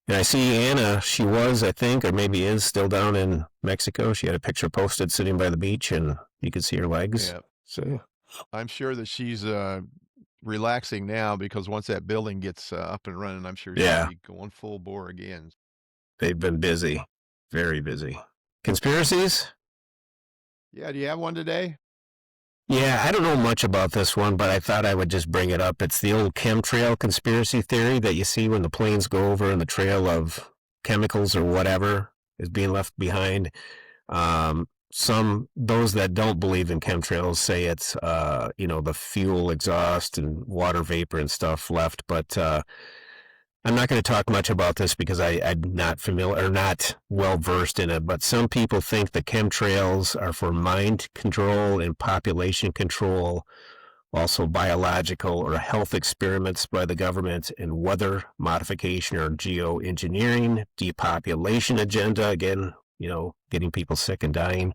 And I see Anna, she was, I think, or maybe is still down in Mexico. She had a picture posted sitting by the beach and you could see her legs. Yeah, So, I'm sure that she's relaxing now because once that building gets up and running, I'm sure she'll yeah, be going full bore again. they've been busy, very busy. Conspiracies? Yeah, do you have one today? Yeah, I don't know much about this one, but I thought I would just bring it up. It's the old chemtrail conspiracy theory that you see when the planes go over and the trail of chemicals or whatever is being left behind. Those that don't believe in chemtrails say it's, the fuel exhaust and water vapor and stuff left, but I'm not going to talk much about this because I'm not familiar or not well versed in it, but some people think the chemtrails are for mind control and population control, also biological or health experiments by the government and weather modification or geoengineering, depopulation agenda, again, getting people sick and dying.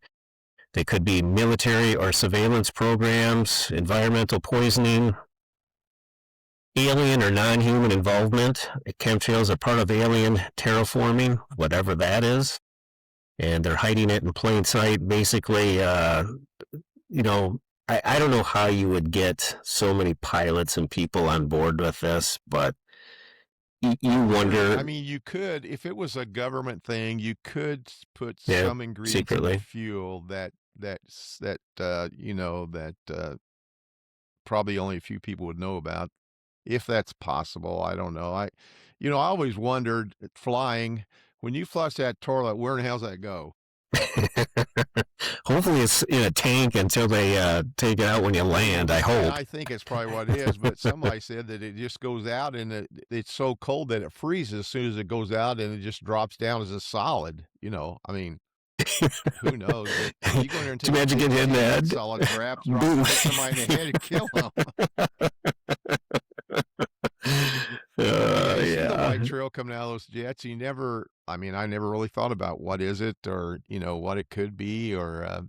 They could be military or surveillance programs, environmental poisoning, alien or non-human involvement. Chemtrails are part of alien terraforming, whatever that is, and they're hiding it in plain sight. Basically, you know, I don't know how you would get so many pilots and people on board with this, but you I wonder, mean, you could, if it was a government thing, you could put yeah, some ingredients in the secretly, fuel that probably only a few people would know about. If that's possible, I don't know. I always wondered flying when you flush that toilet, where in the hell's that go? Hopefully it's in a tank until they take it out when you land. I And hope. I think it's probably what it is, but somebody said that it just goes out and it's so cold that it freezes as soon as it goes out and it just drops down as a solid. I mean, who knows? But if you go in there and Can take you a imagine big getting hit in the sand head? solid, perhaps Boom. hit somebody in the head and kill them. Yeah, you see the Yeah. white trail coming out of those jets. I mean, I never really thought about what is it or, what it could be or, isn't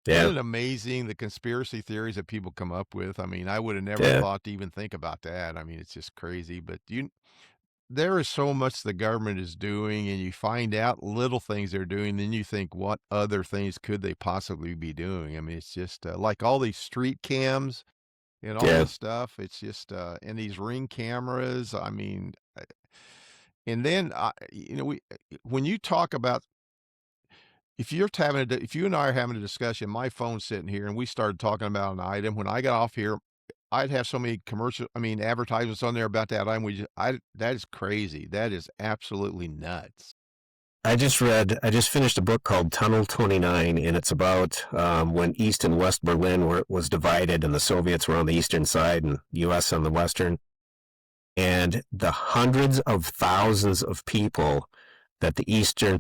Yeah. it amazing the conspiracy theories that people come up with? I mean, I would have never Yeah. thought to even think about that. I mean, it's just crazy, but there is so much the government is doing and you find out little things they're doing, then you think what other things could they possibly be doing? I mean, it's just like all these street cams and all Yeah. this stuff. It's just and these ring cameras. I mean, and then when you talk about if you and I are having a discussion, my phone's sitting here and we started talking about an item. When I got off here, I'd have so many advertisements on there about that item. That is crazy. That is absolutely nuts. I just finished a book called Tunnel 29, and it's about when East and West Berlin was divided, and the Soviets were on the eastern side and U.S. on the western. And the hundreds of thousands of people that the Eastern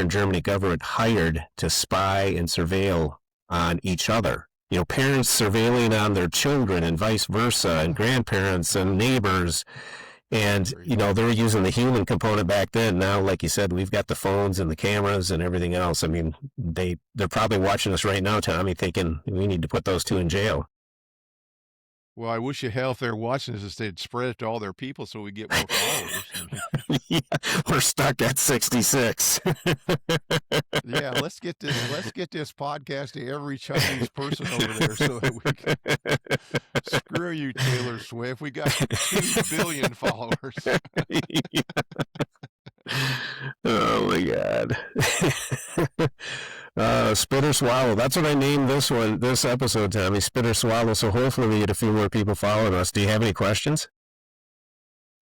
Germany government hired to spy and surveil on each other. Parents surveilling on their children and vice versa, and grandparents and neighbors. And, Crazy. they were using the human component back then. Now, like you said, we've got the phones and the cameras and everything else. I mean, they're probably watching us right now, Tommy, thinking we need to put those two in jail. Well, I wish you hell if they're watching this, they'd spread it to all their people so we get more followers. I mean, Yeah, we're stuck at 66. yeah, let's get this podcast to every Chinese person over there so that we can screw you, Taylor Swift. We got 2 billion followers. Oh my God. Spit or swallow. That's what I named this episode, Tommy. Spit or swallow. So hopefully we get a few more people following us. Do you have any questions?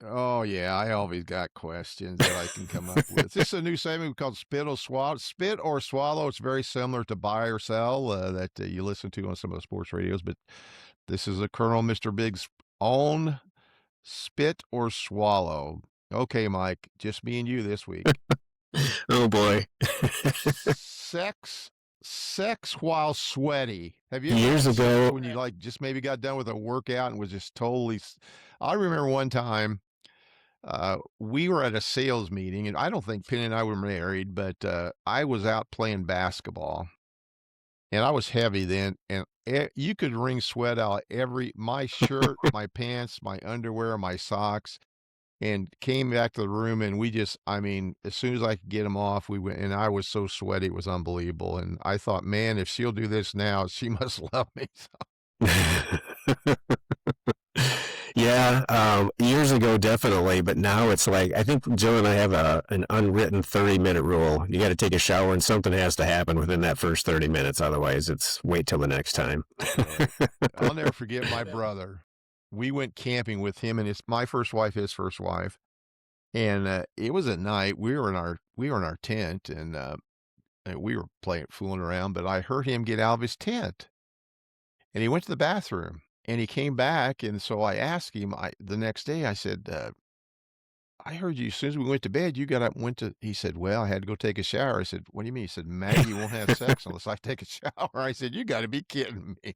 Oh yeah, I always got questions that I can come up with. This is a new segment called Spit or Swallow. Spit or Swallow. It's very similar to Buy or Sell that you listen to on some of the sports radios, but this is a Colonel Mr. Bigg's own Spit or Swallow. Okay, Mike, just me and you this week. Oh boy. Sex, sex while sweaty. Have you ever Years had sex ago, when you like just maybe got done with a workout and was just totally? I remember one time we were at a sales meeting, and I don't think Penny and I were married, but I was out playing basketball, and I was heavy then, and you could wring sweat out my shirt, my pants, my underwear, my socks, and came back to the room, and I mean, as soon as I could get them off, we went, and I was so sweaty, it was unbelievable, and I thought, man, if she'll do this now, she must love me. yeah, years ago, definitely. But now it's like, I think Joe and I have an unwritten 30-minute rule. You got to take a shower and something has to happen within that first 30 minutes. Otherwise, it's wait till the next time. Right. I'll never forget my brother. We went camping with him and my first wife, his first wife. And it was at night. We were in our tent and we were fooling around, but I heard him get out of his tent. And he went to the bathroom and he came back and so I asked him the next day I said, I heard you as soon as we went to bed, you got up and went to he said, "Well, I had to go take a shower." I said, "What do you mean?" He said, "Maggie won't have sex unless I take a shower." I said, "You got to be kidding me."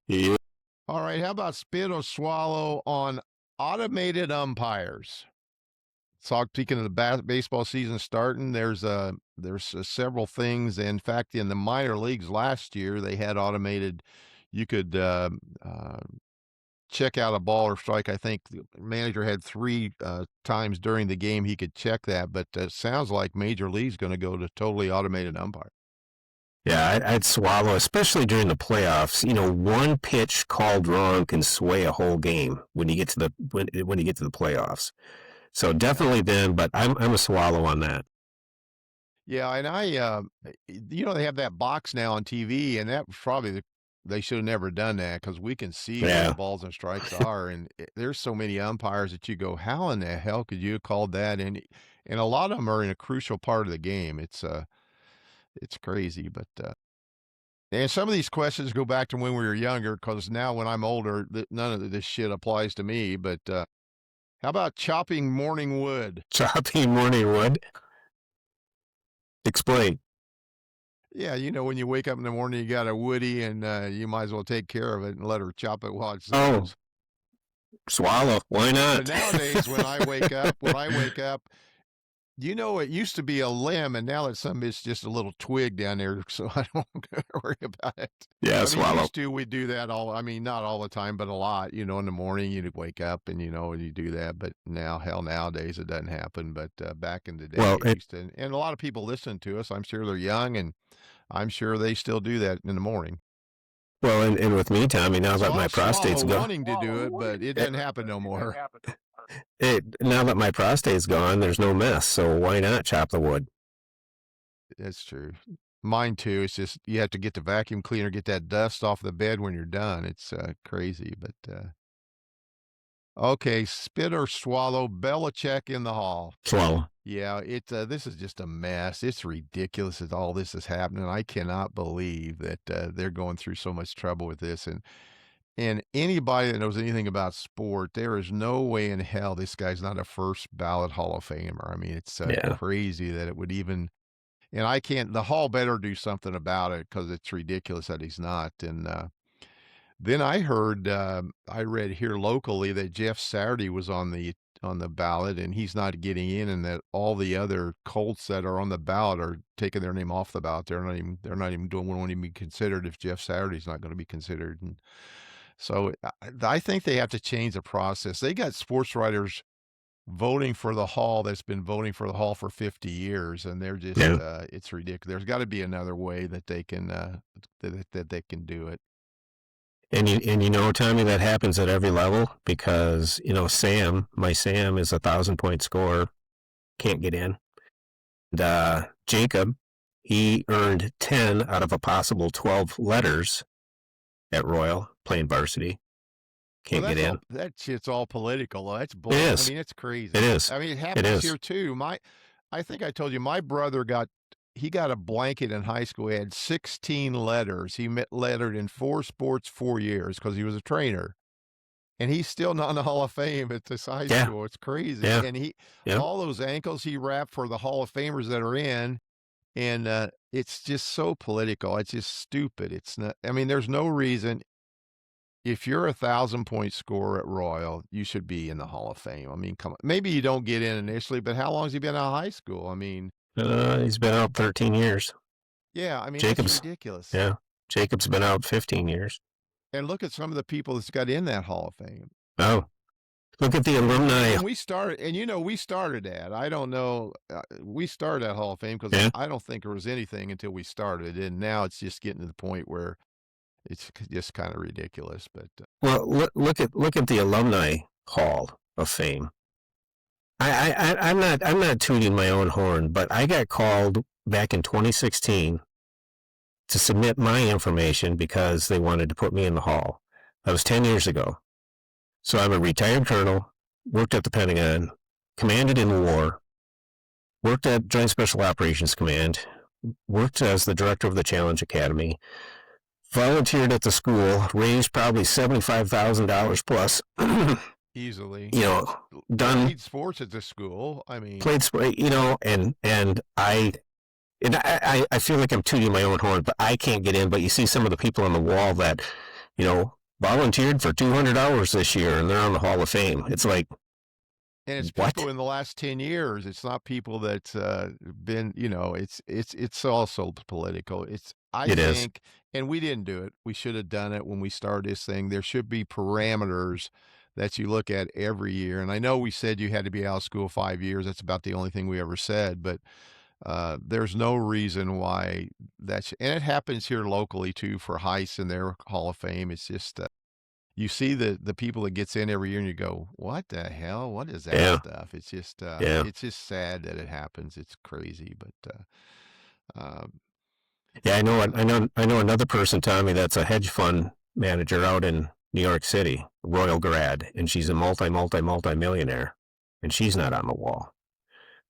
Yeah. All right, how about spit or swallow on automated umpires? Speaking of the baseball season starting, there's several things. In fact, in the minor leagues last year, they had automated. You could check out a ball or strike. I think the manager had three times during the game he could check that. But it sounds like Major League's going to go to totally automated umpire. Yeah, I'd swallow, especially during the playoffs. One pitch called wrong can sway a whole game when you get to the playoffs. So Yeah. definitely then, but I'm a swallow on that. Yeah, and they have that box now on TV, and that was probably they should have never done that because we can see where the Yeah. balls and strikes are, and there's so many umpires that you go, how in the hell could you have called that? And a lot of them are in a crucial part of the game. It's crazy, but and some of these questions go back to when we were younger, because now when I'm older, none of this shit applies to me. But how about chopping morning wood? Chopping morning wood. Explain. Yeah, when you wake up in the morning, you got a woody, and you might as well take care of it and let her chop it while it Oh, sleeps. swallow. Why But not? nowadays, when I wake up, it used to be a limb, and now it's it's just a little twig down there, so I don't worry about it. Yeah, I mean, swallow. used to we do that I mean, not all the time, but a lot. In the morning you wake up and you do that. But now, hell, nowadays it doesn't happen. But back in the day, Well, it used to, and a lot of people listen to us. I'm sure they're young, and I'm sure they still do that in the morning. and with me, Tommy, now So that my I'll swallow prostate's gone, wanting to do it, but it doesn't happen no more. now that my prostate's gone, there's no mess. So why not chop the wood? That's true. Mine too. It's just you have to get the vacuum cleaner, get that dust off the bed when you're done. It's crazy, but okay. Spit or swallow. Belichick in the hall. Swallow. Yeah, this is just a mess. It's ridiculous that all this is happening. I cannot believe that they're going through so much trouble with this. And anybody that knows anything about sport, there is no way in hell this guy's not a first ballot Hall of Famer. I mean, it's Yeah. crazy that it would even. And I can't. The Hall better do something about it because it's ridiculous that he's not. And then I read here locally that Jeff Saturday was on the ballot, and he's not getting in, and that all the other Colts that are on the ballot are taking their name off the ballot. They're not even doing won't even be considered if Jeff Saturday's not going to be considered. And so I think they have to change the process. They got sports writers voting for the hall that's been voting for the hall for 50 years, and they're just Yeah. it's ridiculous. There's got to be another way that they can that they can do it. And Tommy, that happens at every level because my Sam is 1,000 point scorer, can't get in. And Jacob, he earned 10 out of a possible 12 letters at Royal playing varsity, Well, can't get in. that shit's all political. That's It bull. I is. mean, it's It crazy. is. I mean, it It happens is. here too. I think I told you my brother got a blanket in high school. He had 16 letters. He lettered in 4 sports, 4 years because he was a trainer. And he's still not in the Hall of Fame at this high Yeah. school. It's crazy. Yeah. And Yeah. all those ankles he wrapped for the Hall of Famers that are in, and it's just so political. It's just stupid. It's not. I mean, there's no reason. If you're 1,000 point scorer at Royal, you should be in the Hall of Fame. I mean, come on. Maybe you don't get in initially, but how long has he been out of high school? I mean, He's been out 13 years. yeah. I mean, that's Jacob's, ridiculous. yeah. Jacob's been out 15 years. And look at some of the people that's got in that Hall of Fame. Oh, look at the And alumni. when we started, and we started that. I don't know. We started that Hall of Fame because Yeah. I don't think there was anything until we started, and now it's just getting to the point where it's just kind of ridiculous. But Well, look at the alumni hall of fame. I'm not tooting my own horn, but I got called back in 2016 to submit my information because they wanted to put me in the hall. That was 10 years ago. So I'm a retired colonel, worked at the Pentagon, commanded in war, worked at Joint Special Operations Command, worked as the director of the Challenge Academy, volunteered at the school, raised probably $75,000 plus. easily, Done played sports at the school. I mean, played sport, and I feel like I'm tooting my own horn, but I can't get in. But you see some of the people on the wall that, volunteered for 200 hours this year, and they're on the Hall of Fame. It's like, and it's what? people in the last 10 years. It's not people that's been, it's also political. I It is. think, and we didn't do it. We should have done it when we started this thing. There should be parameters that you look at every year. And I know we said you had to be out of school 5 years. That's about the only thing we ever said, but there's no reason why and it happens here locally too for Heist and their Hall of Fame. It's just, you see the people that gets in every year and you go, what the hell? What is that Yeah. stuff? Yeah. It's just sad that it happens. It's crazy, but um, Yeah, I know another person, Tommy, that's a hedge fund manager out in New York City, Royal grad, and she's a multi millionaire, and she's not on the wall.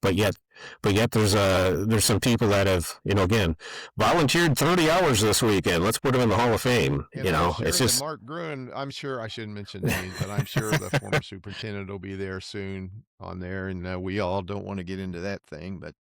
But yet, there's some people that have, again, volunteered 30 hours this weekend. Let's put them in the Hall of Fame. And I'm It's sure that just, Mark Gruen, I'm sure I shouldn't mention names, but I'm sure the former superintendent will be there soon on there. And we all don't want to get into that thing, but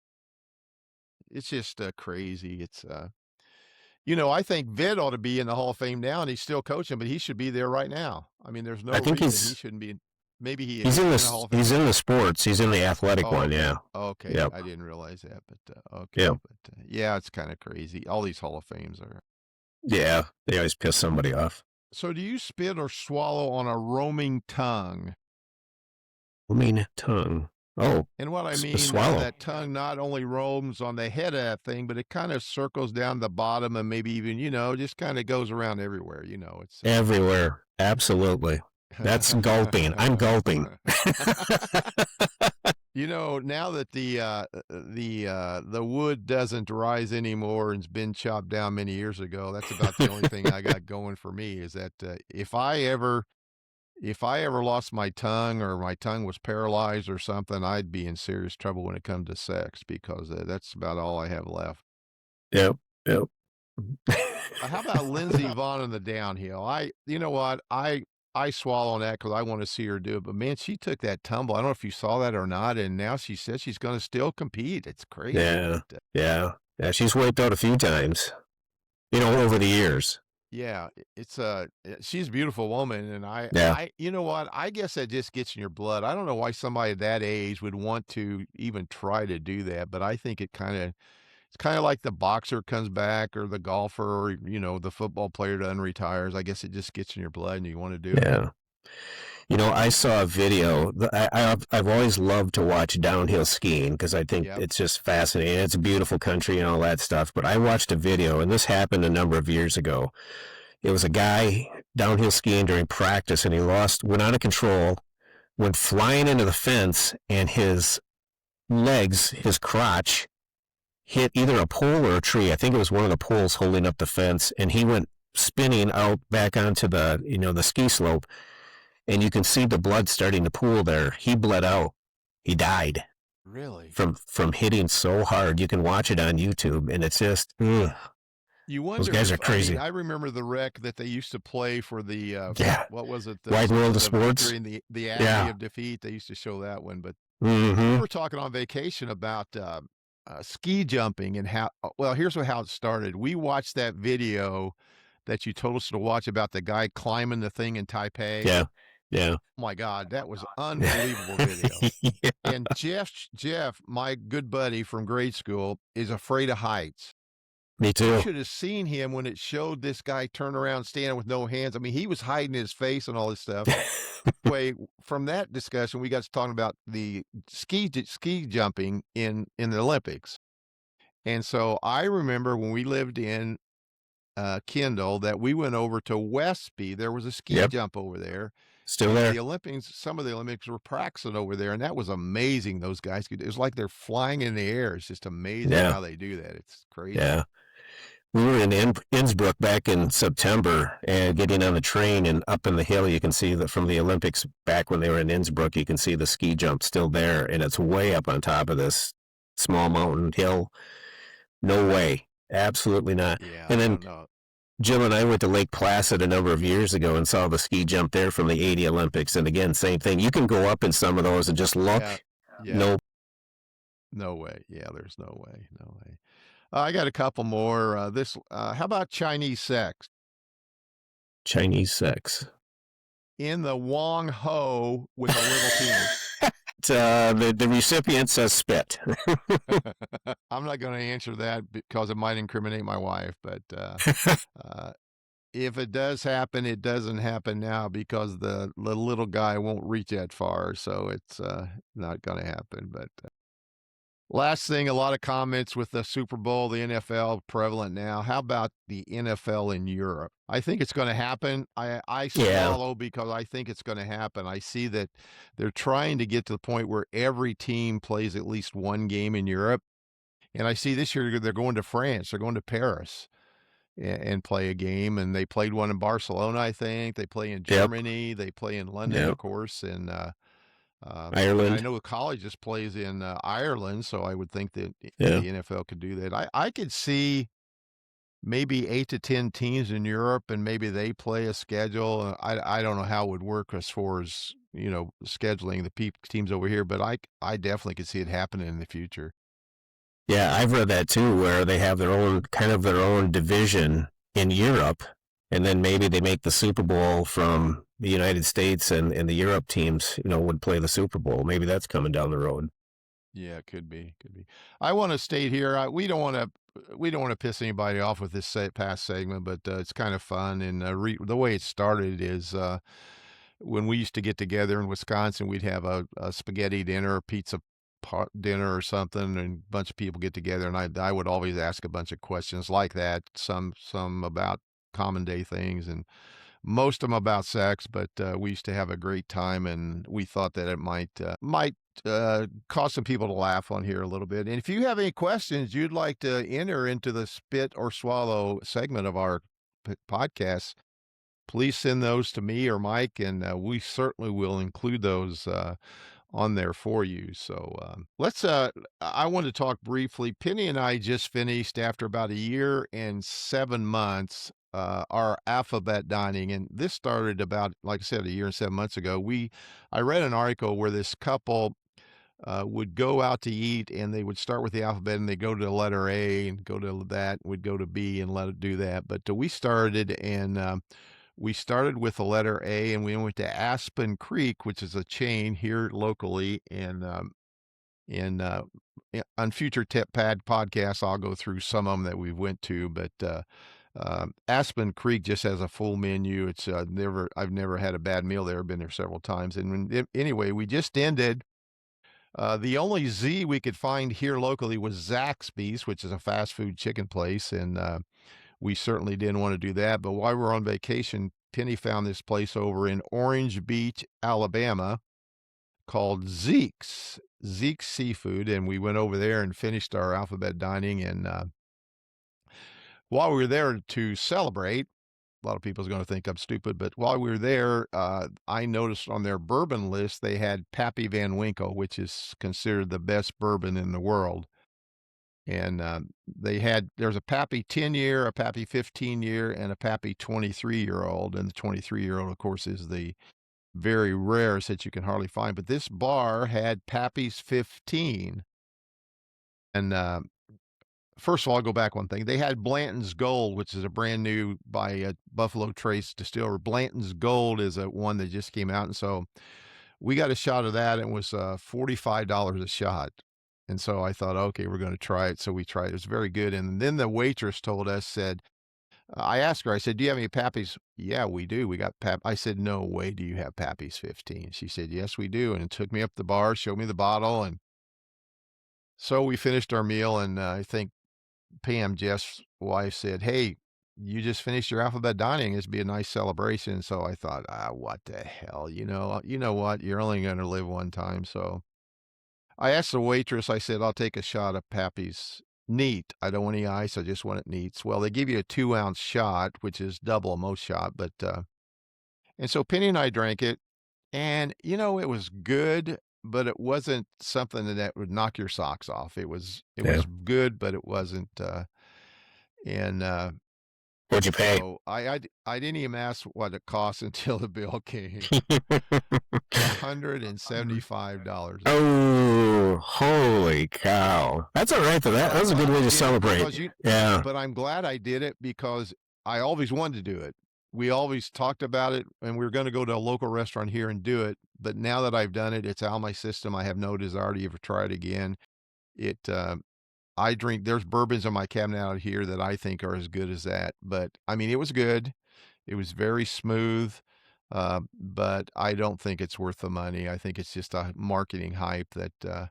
it's just crazy. I think Vid ought to be in the Hall of Fame now, and he's still coaching, but he should be there right now. I mean, there's no I think reason he shouldn't be. Maybe he he's is in in the Hall this, of he's Fame. in the sports, he's in the athletic Oh, one. okay. Yeah. Okay. Yep. I didn't realize that, but Yep. okay. But yeah, it's kind of crazy. All these Hall of Fames are. Yeah. They always piss somebody off. So, do you spit or swallow on a roaming tongue? I mean, tongue. Oh, And what I a mean, swallow. that tongue not only roams on the head of that thing, but it kind of circles down the bottom and maybe even, just kind of goes around everywhere. It's Everywhere. Absolutely. That's gulping. I'm gulping. Now that the wood doesn't rise anymore and's been chopped down many years ago, that's about the only thing I got going for me is that if I ever lost my tongue or my tongue was paralyzed or something, I'd be in serious trouble when it comes to sex because that's about all I have left. Yep. Yep. How about Lindsey Vonn in the downhill? You know what? I swallow on that because I want to see her do it. But man, she took that tumble. I don't know if you saw that or not. And now she says she's going to still compete. It's crazy. Yeah. But, Yeah. Yeah. She's wiped out a few times, over the years. yeah, she's a beautiful woman, and Yeah. you know what? I guess that just gets in your blood. I don't know why somebody that age would want to even try to do that, but I think it's kind of like the boxer comes back or the golfer or the football player that unretires. I guess it just gets in your blood and you want to do it. Yeah. I saw a video. I've always loved to watch downhill skiing because I think Yep. it's just fascinating. It's a beautiful country and all that stuff. But I watched a video, and this happened a number of years ago. It was a guy downhill skiing during practice, and he went out of control, went flying into the fence, and his legs, his crotch, hit either a pole or a tree. I think it was one of the poles holding up the fence, and he went spinning out back onto the ski slope, and you can see the blood starting to pool there. He bled out. He died Really? from hitting so hard. You can watch it on YouTube, and it's just, ugh. You Those wonder guys are if I mean, crazy. I remember the wreck that they used to play for the Yeah. what was it? Wide World of The Sports. victory and the agony Yeah. of defeat. They used to show that one, but we Mm-hmm. were talking on vacation about ski jumping and here's how it started. We watched that video that you told us to watch about the guy climbing the thing in Taipei. Yeah. Yeah. Oh my God, that was unbelievable video. Yeah. And Jeff, my good buddy from grade school, is afraid of heights. Me You too. should have seen him when it showed this guy turn around standing with no hands. I mean, he was hiding his face and all this stuff. Anyway, from that discussion, we got to talking about the ski jumping in the Olympics. And so I remember when we lived in Kendall that we went over to Westby. There was a ski Yep. jump over there. Still And there. some of the Olympics were practicing over there, and that was amazing. Those guys it was like they're flying in the air. It's just amazing Yeah. how they do that. It's crazy. Yeah. We were in Innsbruck back in September and getting on the train, and up in the hill, you can see that from the Olympics back when they were in Innsbruck, you can see the ski jump still there, and it's way up on top of this small mountain hill. No way. Absolutely not. Yeah, And I then don't know. Jim and I went to Lake Placid a number of years ago and saw the ski jump there from the '80 Olympics. And again, same thing. You can go up in some of those and just look. Yeah. No. No way. Yeah, there's no way. No way. I got a couple more. How about Chinese sex? Chinese sex. In the Wong Ho with a little penis. The recipient says spit. I'm not going to answer that because it might incriminate my wife, but if it does happen, it doesn't happen now because the little guy won't reach that far, so it's not going to happen. But last thing, a lot of comments with the Super Bowl, the NFL prevalent now. How about the NFL in Europe? I think it's going to happen. I swallow because I think it's going to happen. I see that they're trying to get to the point where every team plays at least one game in Europe. And I see this year they're going to France, they're going to Paris and play a game, and they played one in Barcelona, I think. They play in Yep. Germany, they play in London, of Yep. course, and I Ireland. know college just plays in Ireland, so I would think that Yeah. the NFL could do that. I could see maybe 8 to 10 teams in Europe, and maybe they play a schedule. I don't know how it would work as far as, scheduling the teams over here, but I definitely could see it happening in the future. Yeah, I've read that too, where they have their own kind of their own division in Europe, and then maybe they make the Super Bowl from the United States, and the Europe teams, would play the Super Bowl. Maybe that's coming down the road. Yeah, it could be, could be. I want to state here. We don't want to piss anybody off with this past segment, but it's kind of fun. And the way it started is when we used to get together in Wisconsin, we'd have a spaghetti dinner, a pizza dinner, or something, and a bunch of people get together, and I would always ask a bunch of questions like that. Some about common day things, and most of them about sex, but we used to have a great time, and we thought that it might cause some people to laugh on here a little bit. And if you have any questions you'd like to enter into the spit or swallow segment of our podcast, please send those to me or Mike, and we certainly will include those on there for you. So let's. I want to talk briefly. Penny and I just finished after about a year and 7 months. Our alphabet dining, and this started about, like I said, a year and 7 months ago. I read an article where this couple would go out to eat, and they would start with the alphabet, and they go to the letter A and go to that, would go to B and let it do that. But we started with the letter A, and we went to Aspen Creek, which is a chain here locally. And on future Tip Pad podcasts, I'll go through some of them that we went to. But Aspen Creek just has a full menu. It's I've never had a bad meal there. I've been there several times. Anyway, we just ended. The only Z we could find here locally was Zaxby's, which is a fast food chicken place, and we certainly didn't want to do that. But while we were on vacation, Penny found this place over in Orange Beach, Alabama, called Zeke's Seafood, and we went over there and finished our alphabet dining. And while we were there to celebrate, a lot of people's going to think I'm stupid, but while we were there, I noticed on their bourbon list they had Pappy Van Winkle, which is considered the best bourbon in the world. And there's a Pappy 10-year, a Pappy 15-year, and a Pappy 23-year-old. And the 23-year-old, of course, is the very rarest that you can hardly find. But this bar had Pappy's 15. And first of all, I'll go back one thing. They had Blanton's Gold, which is a brand new by a Buffalo Trace distiller. Blanton's Gold is a one that just came out. And so we got a shot of that, and it was $45 a shot. And so I thought, okay, we're going to try it. So we tried it. It was very good. And then the waitress told us, I asked her, I said, do you have any Pappy's? Yeah, we do. We got I said, no way do you have Pappy's 15. She said, yes, we do. And it took me up the bar, showed me the bottle. And so we finished our meal. And I think Pam, Jeff's wife, said, hey, you just finished your alphabet dining. This would be a nice celebration. So I thought, what the hell? You know what? You're only going to live one time. So I asked the waitress, I said, I'll take a shot of Pappy's neat. I don't want any ice. I just want it neat. Well, they give you a 2-ounce shot, which is double a most shot. And so Penny and I drank it, and, it was good, but it wasn't something that would knock your socks off. It Yeah. was good, but it wasn't, and, What'd you pay? so I didn't even ask what it cost until the bill came. $175. Oh, holy cow! That's all right though. That was a good way to celebrate. Yeah. But I'm glad I did it because I always wanted to do it. We always talked about it, and we were going to go to a local restaurant here and do it. But now that I've done it, it's out of my system. I have no desire to ever try it again. It, I drink. There's bourbons in my cabinet out here that I think are as good as that. But I mean, it was good. It was very smooth. But I don't think it's worth the money. I think it's just a marketing hype that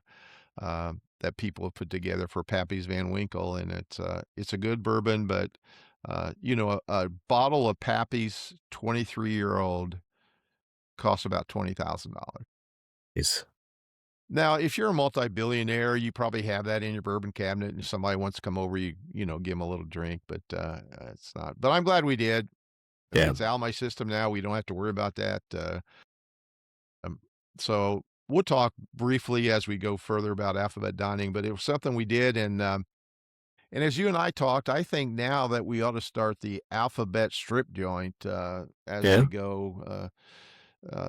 people have put together for Pappy's Van Winkle, and it's a good bourbon, but a bottle of Pappy's 23-year-old costs about $20,000. Yes. Now, if you're a multi-billionaire, you probably have that in your bourbon cabinet, and somebody wants to come over, give them a little drink, but, it's not but I'm glad we did. Yeah. It's out of my system now, we don't have to worry about that, um, so we'll talk briefly as we go further about alphabet dining, but it was something we did, and as you and I talked, I think now that we ought to start the alphabet strip joint, as Yeah. we go,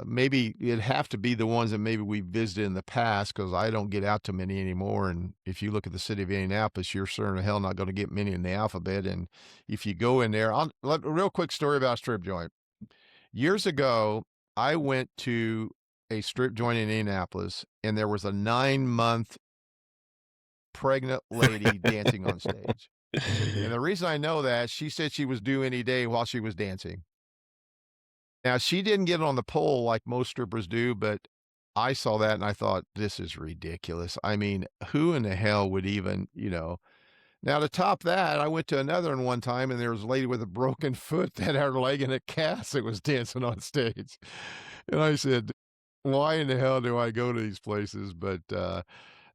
maybe it'd have to be the ones that maybe we visited in the past because I don't get out to many anymore. And if you look at the city of Indianapolis, you're certain of hell not going to get many in the alphabet. And if you go in there, a real quick story about a strip joint. Years ago, I went to a strip joint in Indianapolis, and there was a 9-month pregnant lady dancing on stage. And the reason I know that, she said she was due any day while she was dancing. Now, she didn't get on the pole like most strippers do, but I saw that and I thought, "This is ridiculous." I mean, who in the hell would even. Now to top that, I went to another one one time, and there was a lady with a broken foot that had her leg in a cast that was dancing on stage. And I said, "Why in the hell do I go to these places?" But,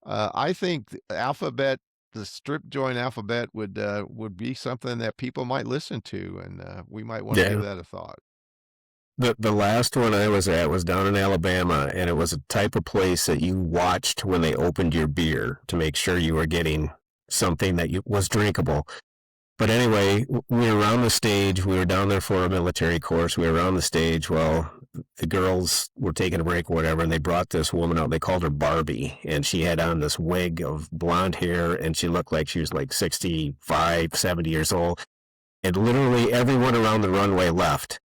I think the strip joint alphabet would be something that people might listen to, and, we might wanna give Yeah. that a thought. The last one I was at was down in Alabama, and it was a type of place that you watched when they opened your beer to make sure you were getting something that was drinkable. But anyway, we were on the stage. We were down there for a military course. We were on the stage. Well, the girls were taking a break or whatever, and they brought this woman out. They called her Barbie, and she had on this wig of blonde hair, and she looked like she was like 65, 70 years old. And literally everyone around the runway left.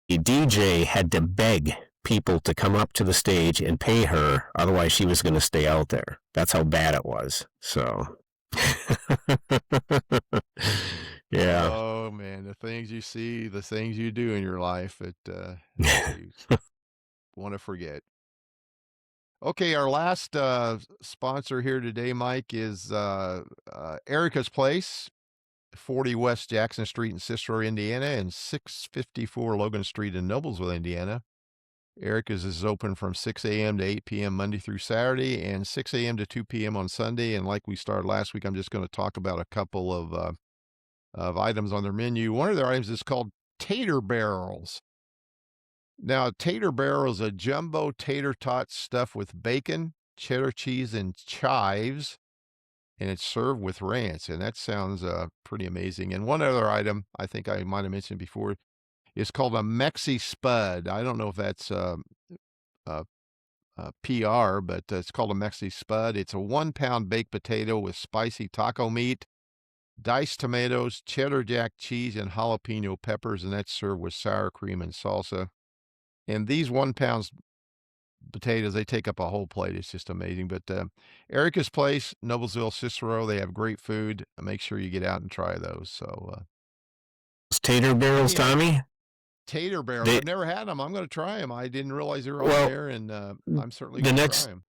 The DJ had to beg people to come up to the stage and pay her, otherwise she was going to stay out there. That's how bad it was. So, yeah. Oh man, the things you see, the things you do in your life that you want to forget. Okay, our last sponsor here today, Mike, is Erica's Place, 40 West Jackson Street in Cicero, Indiana, and 654 Logan Street in Noblesville, Indiana. Erica's is open from 6 a.m. to 8 p.m. Monday through Saturday, and 6 a.m. to 2 p.m. on Sunday. And like we started last week, I'm just going to talk about a couple of items on their menu. One of their items is called tater barrels. Now, tater barrel is a jumbo tater tot stuffed with bacon, cheddar cheese, and chives, and it's served with ranch. And that sounds pretty amazing. And one other item I think I might have mentioned before is called a Mexi Spud. I don't know if that's uh, PR, but it's called a Mexi Spud. It's a 1-pound baked potato with spicy taco meat, diced tomatoes, cheddar jack cheese, and jalapeno peppers, and that's served with sour cream and salsa. And these 1 pound potatoes, they take up a whole plate. It's just amazing. But Erica's Place, Noblesville, Cicero, they have great food. Make sure you get out and try those. So, Tater barrels, any other Tommy? tater barrels? They, I've never had them. I'm going to try them. I didn't realize they were on well, there, and I'm certainly the going to try next them.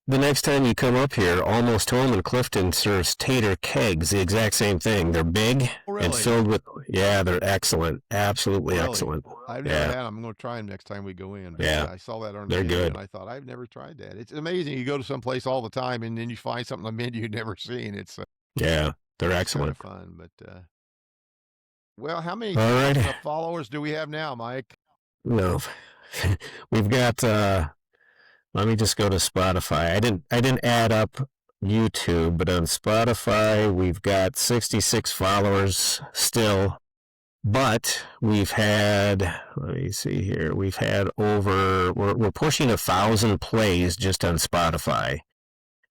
the next time you come up here, Almost Home in Clifton serves tater kegs, the exact same thing. They're big Oh, and really? filled with, yeah, they're excellent. Absolutely Really? excellent. I've never Yeah, had them. I'm going to try them next time we go in. But yeah, I saw that on the they're menu, good. and I thought I've never tried that. It's amazing. You go to some place all the time, and then you find something on the menu you've never seen. Yeah, they're It's kind of excellent. fun. But well, how many All right. thousand of followers do we have now, Mike? No, we've got, let me just go to Spotify. I didn't add up YouTube, but on Spotify we've got 66 followers still. But we've had, let me see here, we've had we're pushing 1,000 plays just on Spotify.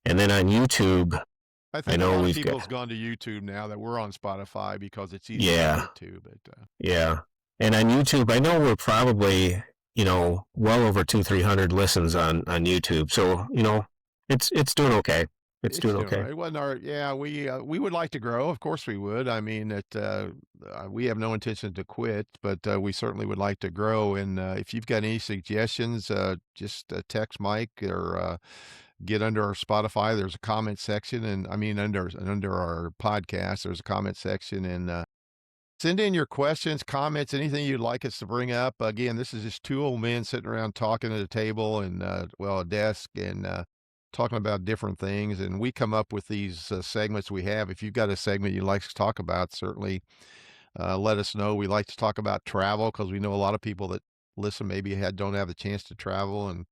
And then on YouTube, I I think a know lot of we've got, people's gone to YouTube now that we're on Spotify because it's easier to yeah, get to. But yeah. And on YouTube, I know we're probably, well over 300 listens on YouTube. So, it's doing okay. It's it's doing doing all okay. right. It wasn't our, yeah, we would like to grow. Of course we would. I mean, we have no intention to quit, but we certainly would like to grow. And if you've got any suggestions, just text Mike or get under our Spotify. There's a comment section, and I mean under our podcast, there's a comment section, and Send in your questions, comments, anything you'd like us to bring up. Again, this is just two old men sitting around talking at a table and, well, a desk and talking about different things. And we come up with these segments we have. If you've got a segment you'd like to talk about, certainly let us know. We like to talk about travel because we know a lot of people that listen maybe don't have the chance to travel. And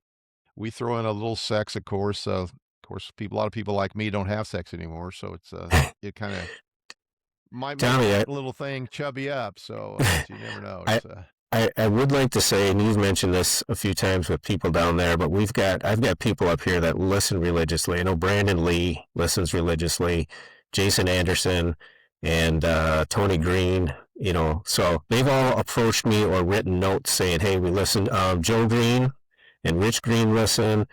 we throw in a little sex, of course. Of course, a lot of people like me don't have sex anymore. So it kind of might make Tommy, that little thing chubby up, so you never know. I, I would like to say, and you've mentioned this a few times with people down there, but I've got people up here that listen religiously. I know Brandon Lee listens religiously, Jason Anderson, and Tony Green. So they've all approached me or written notes saying, "Hey, we listened." Joe Green and Rich Green listen.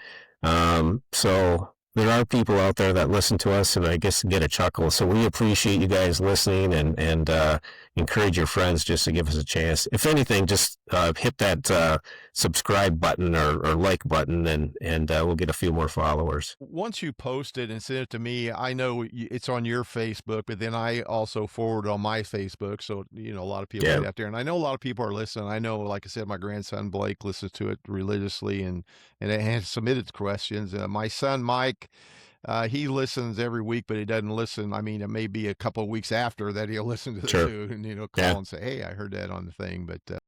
So there are people out there that listen to us and I guess get a chuckle. So we appreciate you guys listening and encourage your friends just to give us a chance. If anything, just hit that subscribe button or like button and we'll get a few more followers. Once you post it and send it to me, I know it's on your Facebook, but then I also forward on my Facebook. So, a lot of people get out there. And I know a lot of people are listening. I know, like I said, my grandson Blake listens to it religiously and it has submitted questions. My son Mike, he listens every week, but he doesn't listen. I mean, it may be a couple of weeks after that he'll listen to the two and call and say, "Hey, I heard that on the thing." But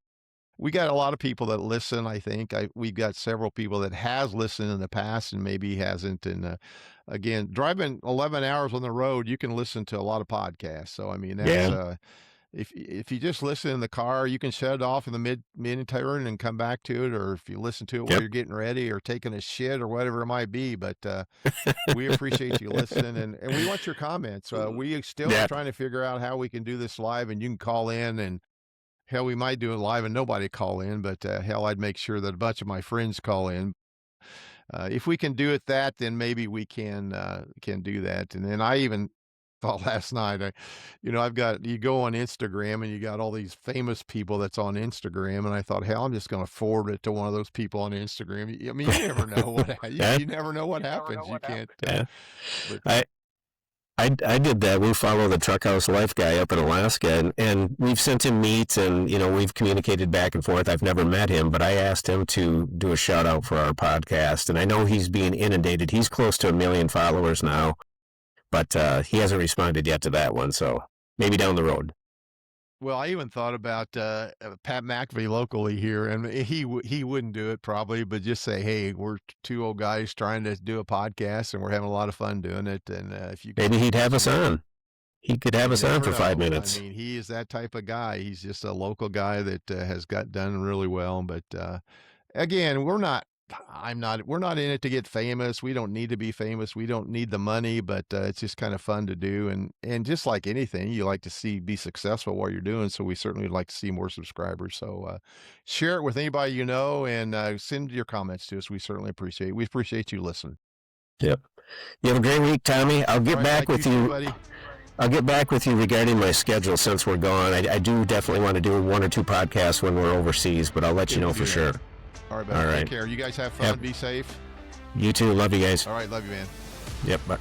we got a lot of people that listen. I think we've got several people that has listened in the past and maybe hasn't. And again, driving 11 hours on the road, you can listen to a lot of podcasts. So I mean, that's if you just listen in the car, you can shut it off in the mid turn and come back to it, or if you listen to it while you're getting ready or taking a shit or whatever it might be. But we appreciate you listening and we want your comments. We still are trying to figure out how we can do this live, and you can call in and hell, we might do it live and nobody call in, but hell, I'd make sure that a bunch of my friends call in. If we can do it then maybe we can do that. And then I even thought last night, you go on Instagram and you got all these famous people that's on Instagram, and I thought, hell, I'm just going to forward it to one of those people on Instagram. I mean, you never know you never know what happens. You can't. I did that. We follow the Truck House Life guy up in Alaska, and we've sent him meat, and we've communicated back and forth. I've never met him, but I asked him to do a shout out for our podcast, and I know he's being inundated. He's close to 1 million followers now, but he hasn't responded yet to that one. So maybe down the road. Well, I even thought about Pat McAfee locally here, and he wouldn't do it probably, but just say, "Hey, we're two old guys trying to do a podcast, and we're having a lot of fun doing it." And if you maybe he'd have us on. He could have us on for 5 minutes. I mean, he is that type of guy. He's just a local guy that has got done really well. But again, we're not in it to get famous. We don't need to be famous. We don't need the money, but it's just kind of fun to do. And just like anything, you like to be successful while you're doing. So we certainly would like to see more subscribers. So share it with anybody you know and send your comments to us. We certainly appreciate it. We appreciate you listening. Yep. You have a great week, Tommy. I'll get back with you. Buddy. I'll get back with you regarding my schedule since we're gone. I do definitely want to do 1 or 2 podcasts when we're overseas, but I'll let you know for sure. All right, buddy. Take care. You guys have fun. Be safe. You too. Love you guys. All right. Love you, man. Yep. Bye.